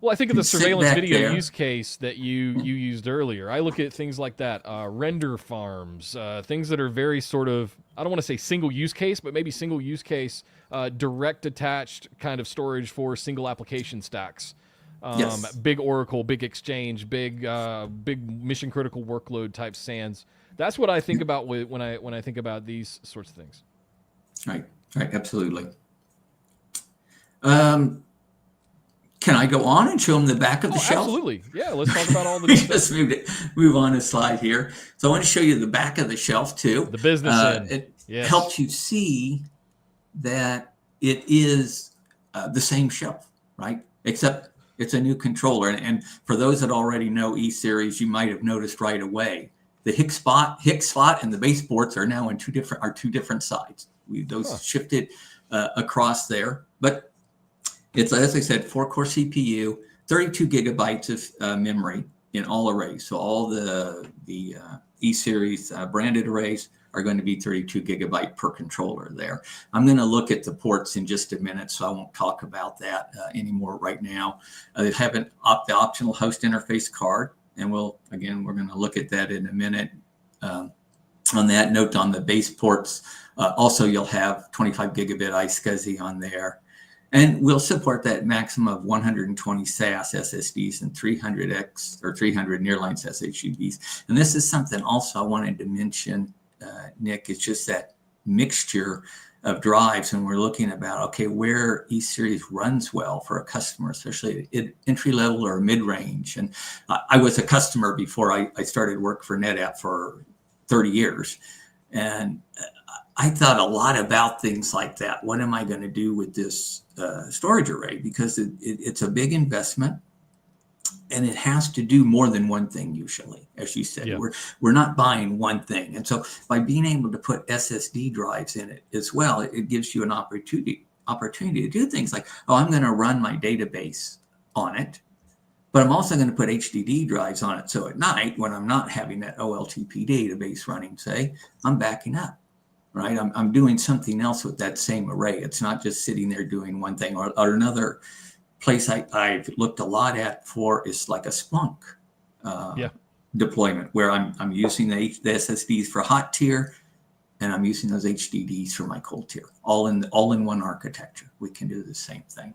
Well, I think of the surveillance video use case that you used earlier. I look at things like that, render farms, things that are very sort of, I don't want to say single use case, but maybe single use case, direct attached kind of storage for single application stacks. Yes. Big Oracle, big Exchange, big mission critical workload type SANs. That's what I think about when I think about these sorts of things. Right, absolutely. Can I go on and show them the back of the shelf? Absolutely. Yeah, let's talk about all the Just move on a slide here. So I want to show you the back of the shelf too. The business end. It helps you see that it is the same shelf, right? Except it's a new controller. And for those that already know E-series, you might have noticed right away the Hick spot and the base ports are now in two different sides. Those shifted across there, but it's, as I said, 4-core CPU, 32 gigabytes of memory in all arrays. So all the E-series branded arrays are going to be 32 gigabyte per controller there. I'm going to look at the ports in just a minute, so I won't talk about that anymore right now. They have the optional host interface card, and we're going to look at that in a minute. On that note, on the base ports, also you'll have 25 gigabit iSCSI on there. And we'll support that maximum of 120 SAS SSDs and 300X or 300 nearline SSDs. And this is something also I wanted to mention, Nick, it's just that mixture of drives. And we're looking about, okay, where E-series runs well for a customer, especially at entry level or mid-range. And I was a customer before I started work for NetApp for 30 years. And I thought a lot about things like that. What am I going to do with this storage array? Because it's a big investment, and it has to do more than one thing usually. As you said, we're not buying one thing. And so by being able to put SSD drives in it as well, it gives you an opportunity to do things like, I'm going to run my database on it, but I'm also going to put HDD drives on it. So at night, when I'm not having that OLTP database running, say, I'm backing up. Right, I'm doing something else with that same array. It's not just sitting there doing one thing. Or another place I've looked a lot at for is like a Splunk deployment, where I'm using the SSDs for hot tier, and I'm using those HDDs for my cold tier, all in one architecture. We can do the same thing.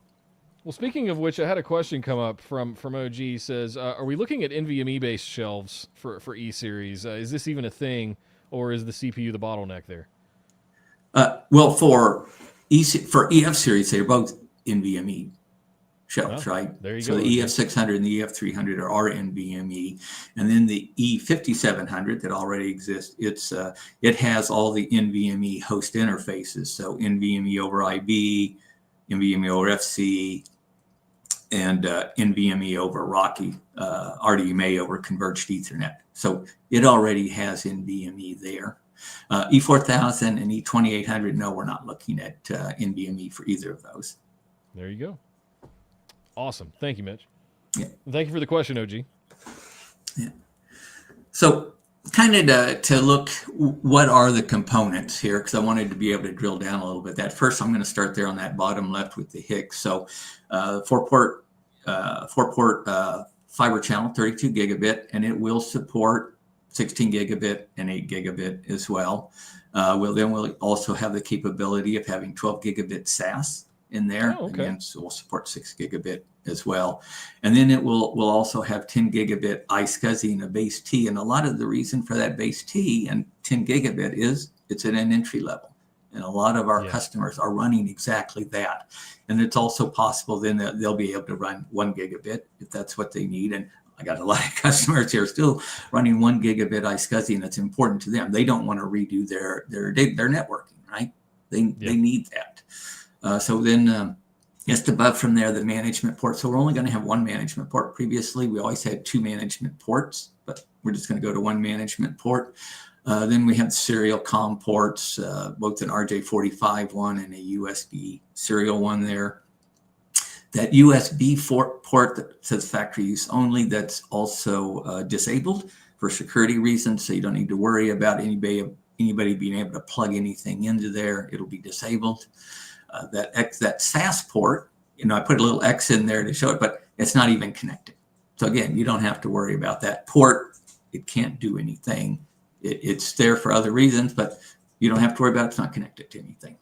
Well, speaking of which, I had a question come up from OG. Says, are we looking at NVMe based shelves for E-series? Is this even a thing, or is the CPU the bottleneck there? Well, for EF series, they're both NVMe shelves, right? There you so go. The EF600 and the EF300 are NVMe, and then the E5700 that already exists, it has all the NVMe host interfaces. So NVMe over IB, NVMe over FC, and NVMe over Rocky, RDMA over Converged Ethernet. So it already has NVMe there. E4000 and E2800, no, we're not looking at NVMe for either of those. There you go. Awesome. Thank you, Mitch. Yeah. Thank you for the question, OG. Yeah. So kind of to look, what are the components here? Because I wanted to be able to drill down a little bit. That first, I'm going to start there on that bottom left with the HICS. So 4-port fiber channel, 32 gigabit, and it will support 16 gigabit and 8 gigabit as well. We'll also have the capability of having 12 gigabit SAS in there. Oh, okay. And so we'll support 6 gigabit as well. And then it will also have 10 gigabit iSCSI and a base T. And a lot of the reason for that base T and 10 gigabit is it's at an entry level. And a lot of our customers are running exactly that. And it's also possible then that they'll be able to run 1 gigabit if that's what they need. And I got a lot of customers here still running 1 gigabit iSCSI, and it's important to them. They don't want to redo their networking, right? They need that. So then just above from there, the management port. So we're only going to have one management port. Previously, we always had 2 management ports, but we're just going to go to 1 management port. Then we have serial COM ports, both an RJ45 one and a USB serial one there. That USB port that says factory use only, that's also disabled for security reasons. So you don't need to worry about anybody being able to plug anything into there. It'll be disabled. That SAS port, I put a little X in there to show it, but it's not even connected. So again, you don't have to worry about that port. It can't do anything. It's there for other reasons, but you don't have to worry about it. It's not connected to anything.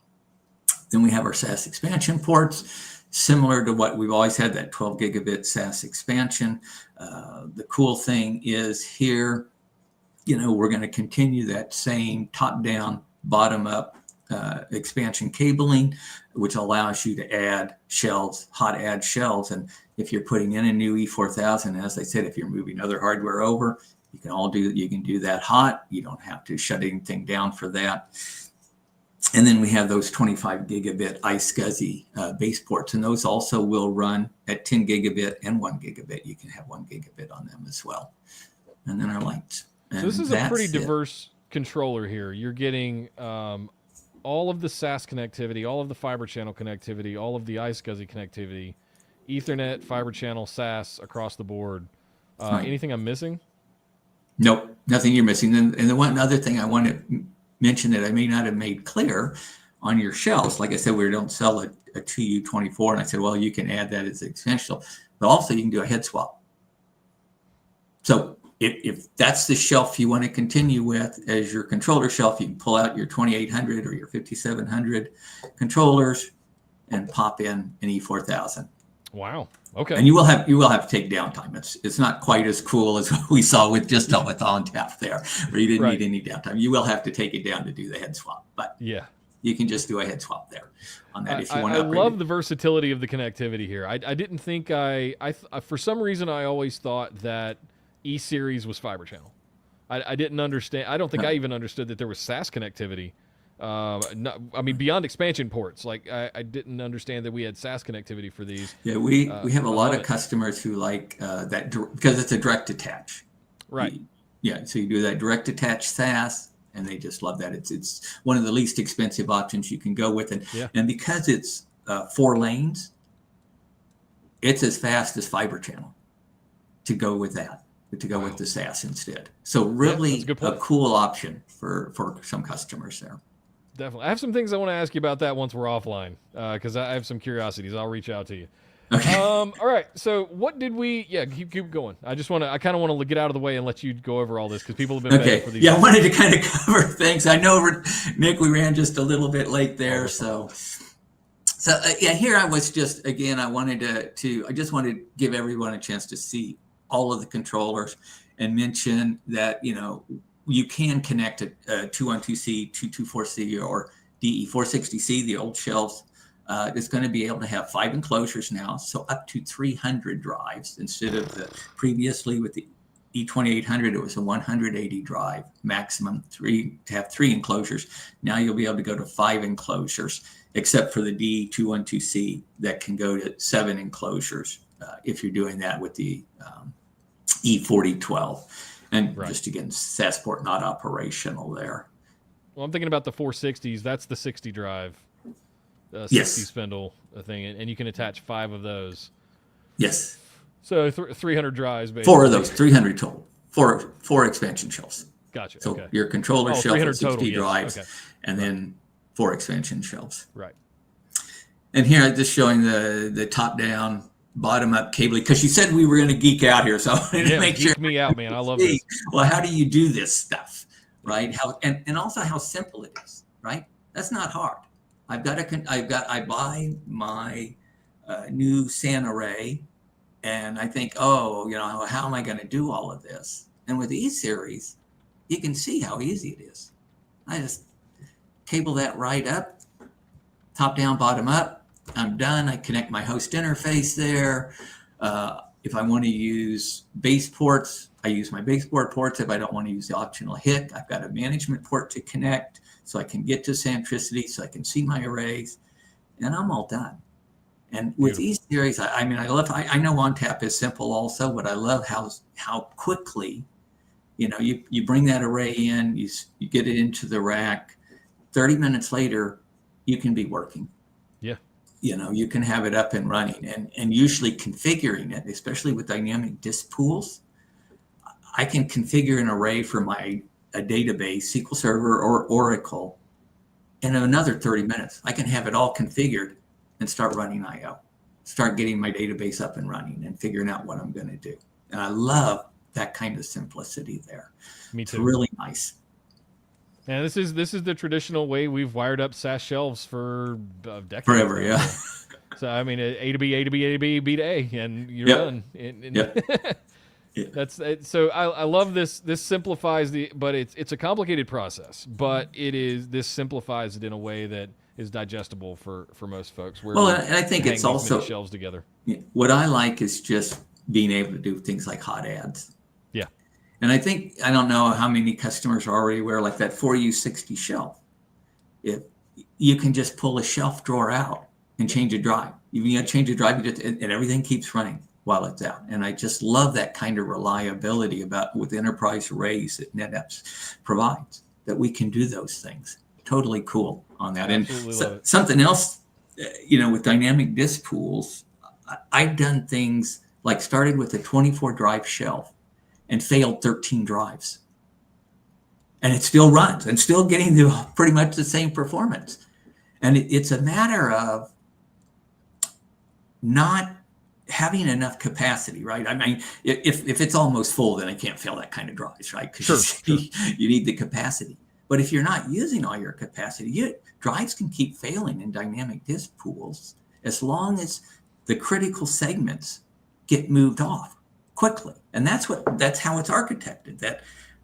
Then we have our SAS expansion ports, similar to what we've always had, that 12 gigabit SAS expansion. The cool thing is here, we're going to continue that same top-down, bottom-up expansion cabling, which allows you to add shelves, hot add shelves. And if you're putting in a new E4000, as I said, if you're moving other hardware over, you can do that hot. You don't have to shut anything down for that. And then we have those 25 gigabit iSCSI base ports, and those also will run at 10 gigabit and 1 gigabit. You can have 1 gigabit on them as well. And then our lights. So this is a pretty diverse controller here. You're getting all of the SAS connectivity, all of the fiber channel connectivity, all of the iSCSI connectivity, Ethernet, fiber channel, SAS across the board. Right. Anything I'm missing? Nope, nothing you're missing. And the one other thing I want to mention that I may not have made clear on your shelves, like I said, we don't sell a 2U24, and I said, well, you can add that as an extension, but also you can do a head swap. So if that's the shelf you want to continue with as your controller shelf, you can pull out your 2800 or your 5700 controllers and pop in an E4000. Wow. Okay. And you will have to take downtime. It's not quite as cool as what we saw with ONTAP there, where you didn't need any downtime. You will have to take it down to do the head swap, but you can just do a head swap there on that if you want to upgrade. I love the versatility of the connectivity here. I didn't think for some reason I always thought that E-series was fiber channel. I didn't understand. I don't think I even understood that there was SAS connectivity. Beyond expansion ports, like I didn't understand that we had SAS connectivity for these. Yeah, we have a lot of customers who like that because it's a direct attach. Right. So you do that direct attach SAS, and they just love that. It's one of the least expensive options you can go with, and because it's 4 lanes, it's as fast as fiber channel to go with that. To go with the SAS instead. So really a cool option for some customers there. Definitely. I have some things I want to ask you about that once we're offline, because I have some curiosities. I'll reach out to you. Okay. All right. So what did we? Yeah, keep going. I kind of want to get out of the way and let you go over all this because people have been begging for these. Yeah, I wanted to kind of cover things. I know, Nick, we ran just a little bit late there, so here I was just again. I just wanted to give everyone a chance to see all of the controllers and mention that, you can connect a 212C, 224C, or DE460C, the old shelves, It's going to be able to have 5 enclosures now, so up to 300 drives instead of the previously with the E2800, it was a 180 drive maximum to have 3 enclosures. Now you'll be able to go to 5 enclosures, except for the D212C that can go to 7 enclosures if you're doing that with the E4012. And just again, SAS port not operational there. Well, I'm thinking about the 460s. That's the 60 drive, 60 spindle thing, and you can attach 5 of those. Yes. So 300 drives, basically. 4 of those, 300 total. 4 expansion shelves. Gotcha. So okay. your controller shelf is 60 total, drives, okay. and then 4 expansion shelves. Right. And here I'm just showing the top-down, bottom-up cabling, because you said we were going to geek out here, so I wanted to make sure. Geek me out, man. I love this. Well, how do you do this stuff, right? And also how simple it is, right? That's not hard. I buy my new SAN array, and I think, how am I going to do all of this? And with E-series, you can see how easy it is. I just cable that right up, top down, bottom up. I'm done. I connect my host interface there. If I want to use base ports, I use my baseboard ports. If I don't want to use the optional HIC, I've got a management port to connect so I can get to Centricity, so I can see my arrays, and I'm all done. And with E-series, I know ONTAP is simple also, but I love how quickly, you bring that array in, you get it into the rack. 30 minutes later, you can be working. Yeah. You can have it up and running, and usually configuring it, especially with dynamic disk pools. I can configure an array for a database, SQL Server or Oracle, in another 30 minutes. I can have it all configured and start running I/O, start getting my database up and running and figuring out what I'm going to do. And I love that kind of simplicity there. Me too. It's really nice. And this is the traditional way we've wired up SAS shelves for decades. Forever, yeah. So I mean, A to B, A to B, A to B, B to A, and you're done. That's it. So I love this. This simplifies but it's a complicated process, but this simplifies it in a way that is digestible for most folks. And I think it's also shelves together. What I like is just being able to do things like hot adds. Yeah. And I don't know how many customers are already aware, like that 4U60 shelf. If you can just pull a shelf drawer out and change a drive. You change a drive, and everything keeps running while it's out. And I just love that kind of reliability with enterprise arrays that NetApp provides, that we can do those things. Totally cool on that. Absolutely and something else, with dynamic disk pools, I've done things like started with a 24 drive shelf and failed 13 drives. And it still runs and still getting pretty much the same performance. And it's a matter of not having enough capacity, right? I mean, if it's almost full, then I can't fail that kind of drives, right? Because you need the capacity. But if you're not using all your capacity, drives can keep failing in dynamic disk pools as long as the critical segments get moved off quickly. And that's how it's architected, that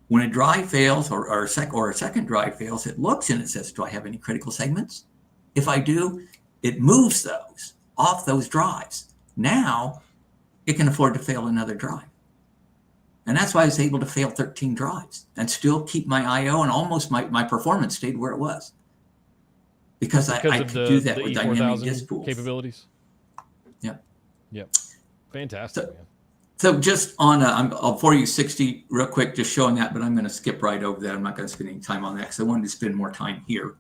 when a drive fails or a second drive fails, it looks and it says, do I have any critical segments? If I do, it moves those off those drives. Now it can afford to fail another drive. And that's why I was able to fail 13 drives and still keep my I/O, and almost my performance stayed where it was. Because I could do that with dynamic disk pools. Capabilities. Yep. Fantastic, man. So just on I'll 4U60 real quick, just showing that, but I'm going to skip right over that. I'm not going to spend any time on that because I wanted to spend more time here.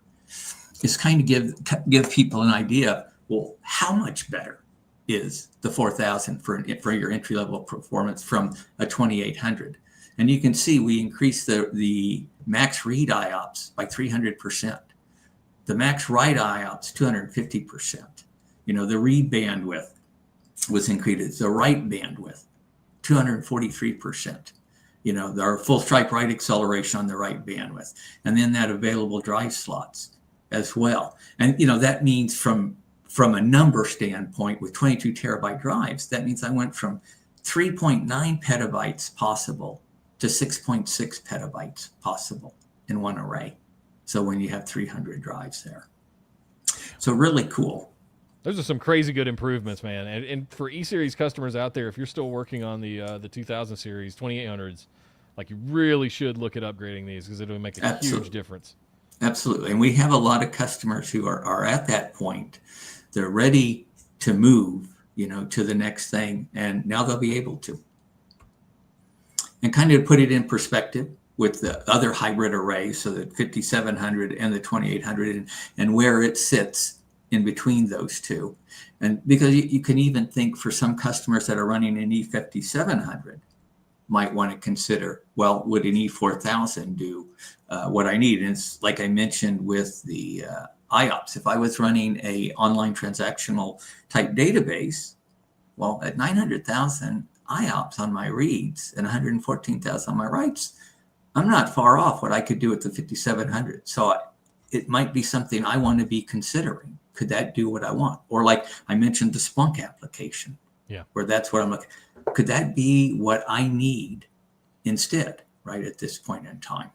Just kind of give people an idea, well, how much better is the 4000 for your entry-level performance from a 2800? And you can see we increased the max read IOPS by 300%. The max write IOPS, 250%. The read bandwidth was increased. The write bandwidth, 243%. Our full strike write acceleration on the write bandwidth. And then that available drive slots as well. And, that means from a number standpoint with 22 terabyte drives, that means I went from 3.9 petabytes possible to 6.6 petabytes possible in one array. So when you have 300 drives there. So really cool. Those are some crazy good improvements, man. And for E-series customers out there, if you're still working on the 2000 series, 2800s, like you really should look at upgrading these because it'll make a huge difference. Absolutely. And we have a lot of customers who are at that point. They're ready to move, to the next thing, and now they'll be able to. And kind of put it in perspective with the other hybrid arrays, so that 5700 and the 2800 and where it sits in between those two. And because you can even think for some customers that are running an E5700 might want to consider, well, would an E4000 do what I need? And it's like I mentioned with the IOPS, if I was running a online transactional type database, well, at 900,000 IOPS on my reads and 114,000 on my writes, I'm not far off what I could do with the 5700. So it might be something I want to be considering. Could that do what I want? Or like I mentioned, the Splunk application, where that's what I'm looking. Could that be what I need instead, right at this point in time?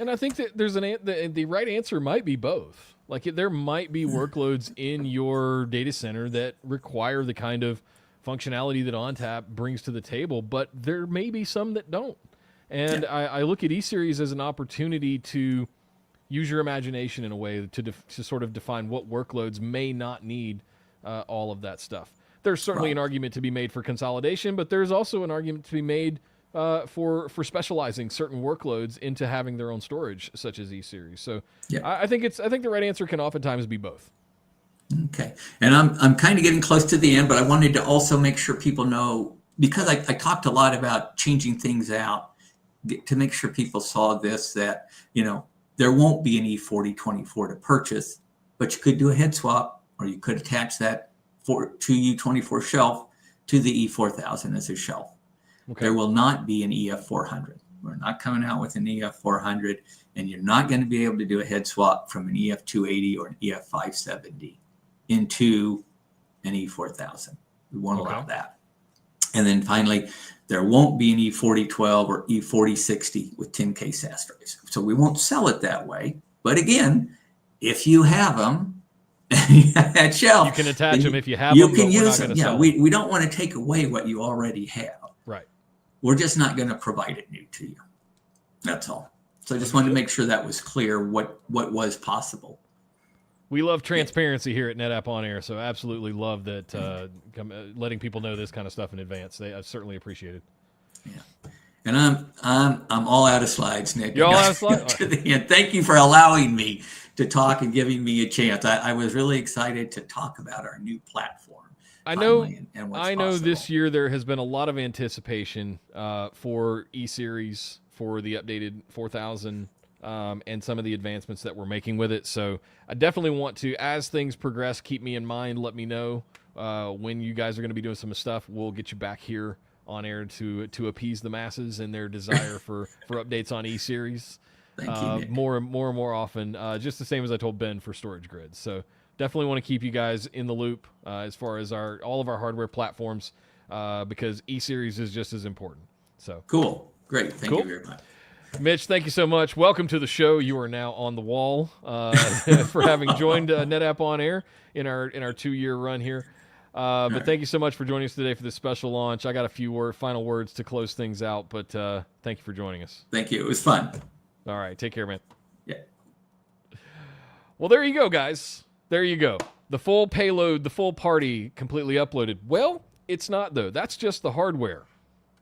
And I think that there's the right answer might be both. Like there might be workloads in your data center that require the kind of functionality that ONTAP brings to the table, but there may be some that don't. And I look at E-series as an opportunity to use your imagination in a way to sort of define what workloads may not need all of that stuff. There's certainly an argument to be made for consolidation, but there's also an argument to be made for specializing certain workloads into having their own storage, such as E-series. So I think the right answer can oftentimes be both. Okay, and I'm kind of getting close to the end, but I wanted to also make sure people know, because I talked a lot about changing things out, to make sure people saw this, that there won't be an E4024 to purchase, but you could do a head swap, or you could attach that to U24 shelf to the E4000 as a shelf. Okay. There will not be an EF400. We're not coming out with an EF400, and you're not going to be able to do a head swap from an EF280 or an EF570 into an E4000. We won't allow that. And then finally, there won't be an E4012 or E4060 with 10K SAS drives. So we won't sell it that way. But again, if you have them at shelf, you can attach them if you have them. You can use them. Yeah, we don't want to take away what you already have. Right. We're just not going to provide it new to you. That's all. So I just wanted to make sure that was clear what was possible. We love transparency here at NetApp ONAIR, so absolutely love that letting people know this kind of stuff in advance. I certainly appreciate it. Yeah, and I'm all out of slides, Nick. You're all out of slides. To the end. Thank you for allowing me to talk and giving me a chance. I was really excited to talk about our new platform. I know this year there has been a lot of anticipation for E-series, for the updated 4000. And some of the advancements that we're making with it. So I definitely want to, as things progress, keep me in mind. Let me know when you guys are going to be doing some stuff. We'll get you back here on air to appease the masses and their desire for updates on E-series. Thank you, Nick. More and more often, just the same as I told Ben for StorageGRID. So definitely want to keep you guys in the loop as far as all of our hardware platforms because E-series is just as important. So cool. Great. Thank you very much. Mitch, thank you so much. Welcome to the show. You are now on the wall for having joined NetApp ONAIR in our 2-year run here. But thank you so much for joining us today for this special launch. I got a few final words to close things out, but thank you for joining us. Thank you. It was fun. All right. Take care, man. Yeah. Well, there you go, guys. There you go. The full payload, the full party completely uploaded. Well, it's not, though. That's just the hardware.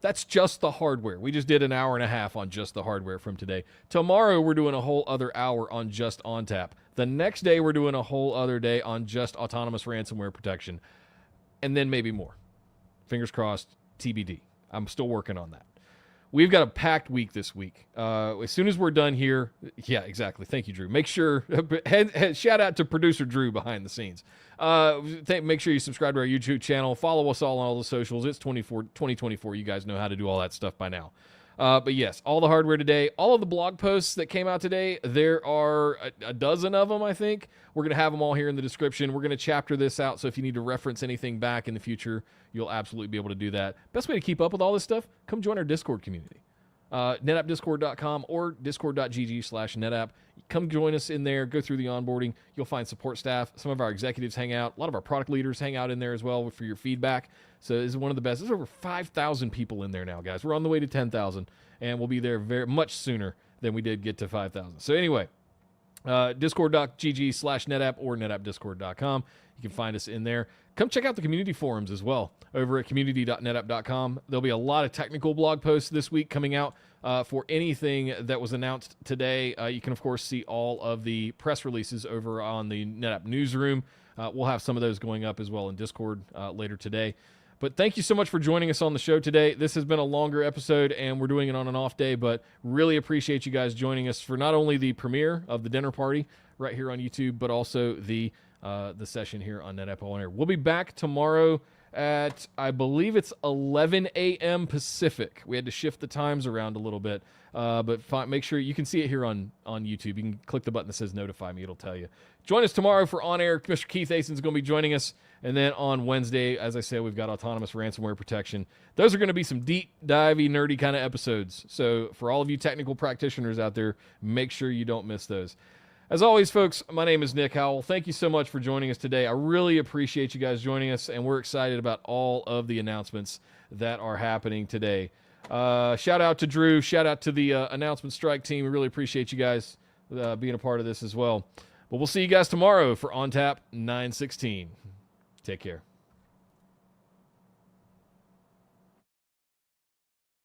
That's just the hardware. We just did an hour and a half on just the hardware from today. Tomorrow, we're doing a whole other hour on just ONTAP. The next day, we're doing a whole other day on just Autonomous Ransomware Protection. And then maybe more. Fingers crossed, TBD. I'm still working on that. We've got a packed week this week. As soon as we're done here, yeah, exactly. Thank you, Drew. Make sure, shout out to producer Drew behind the scenes. Make sure you subscribe to our YouTube channel. Follow us all on all the socials. It's 2024. You guys know how to do all that stuff by now. But yes, all the hardware today, all of the blog posts that came out today, there are a dozen of them, I think. We're going to have them all here in the description. We're going to chapter this out, so if you need to reference anything back in the future, you'll absolutely be able to do that. Best way to keep up with all this stuff, come join our Discord community. NetAppDiscord.com or discord.gg/NetApp. Come join us in there. Go through the onboarding. You'll find support staff. Some of our executives hang out. A lot of our product leaders hang out in there as well for your feedback. So this is one of the best. There's over 5,000 people in there now, guys. We're on the way to 10,000, and we'll be there very much sooner than we did get to 5,000. So anyway, discord.gg/NetApp or NetAppDiscord.com. You can find us in there. Come check out the community forums as well over at community.netapp.com. There'll be a lot of technical blog posts this week coming out for anything that was announced today. You can, of course, see all of the press releases over on the NetApp newsroom. We'll have some of those going up as well in Discord later today. But thank you so much for joining us on the show today. This has been a longer episode, and we're doing it on an off day, but really appreciate you guys joining us for not only the premiere of the dinner party right here on YouTube, but also the session here on NetApp ONAIR. We'll be back tomorrow at, I believe it's 11 a.m. Pacific. We had to shift the times around a little bit, but make sure you can see it here on YouTube. You can click the button that says notify me. It'll tell you. Join us tomorrow for On Air. Mr. Keith Asen is going to be joining us. And then on Wednesday, as I said, we've got Autonomous Ransomware Protection. Those are going to be some deep, divey, nerdy kind of episodes. So for all of you technical practitioners out there, make sure you don't miss those. As always, folks, my name is Nick Howell. Thank you so much for joining us today. I really appreciate you guys joining us, and we're excited about all of the announcements that are happening today. Shout out to Drew. Shout out to the announcement strike team. We really appreciate you guys being a part of this as well. But we'll see you guys tomorrow for ONTAP 916. Take care.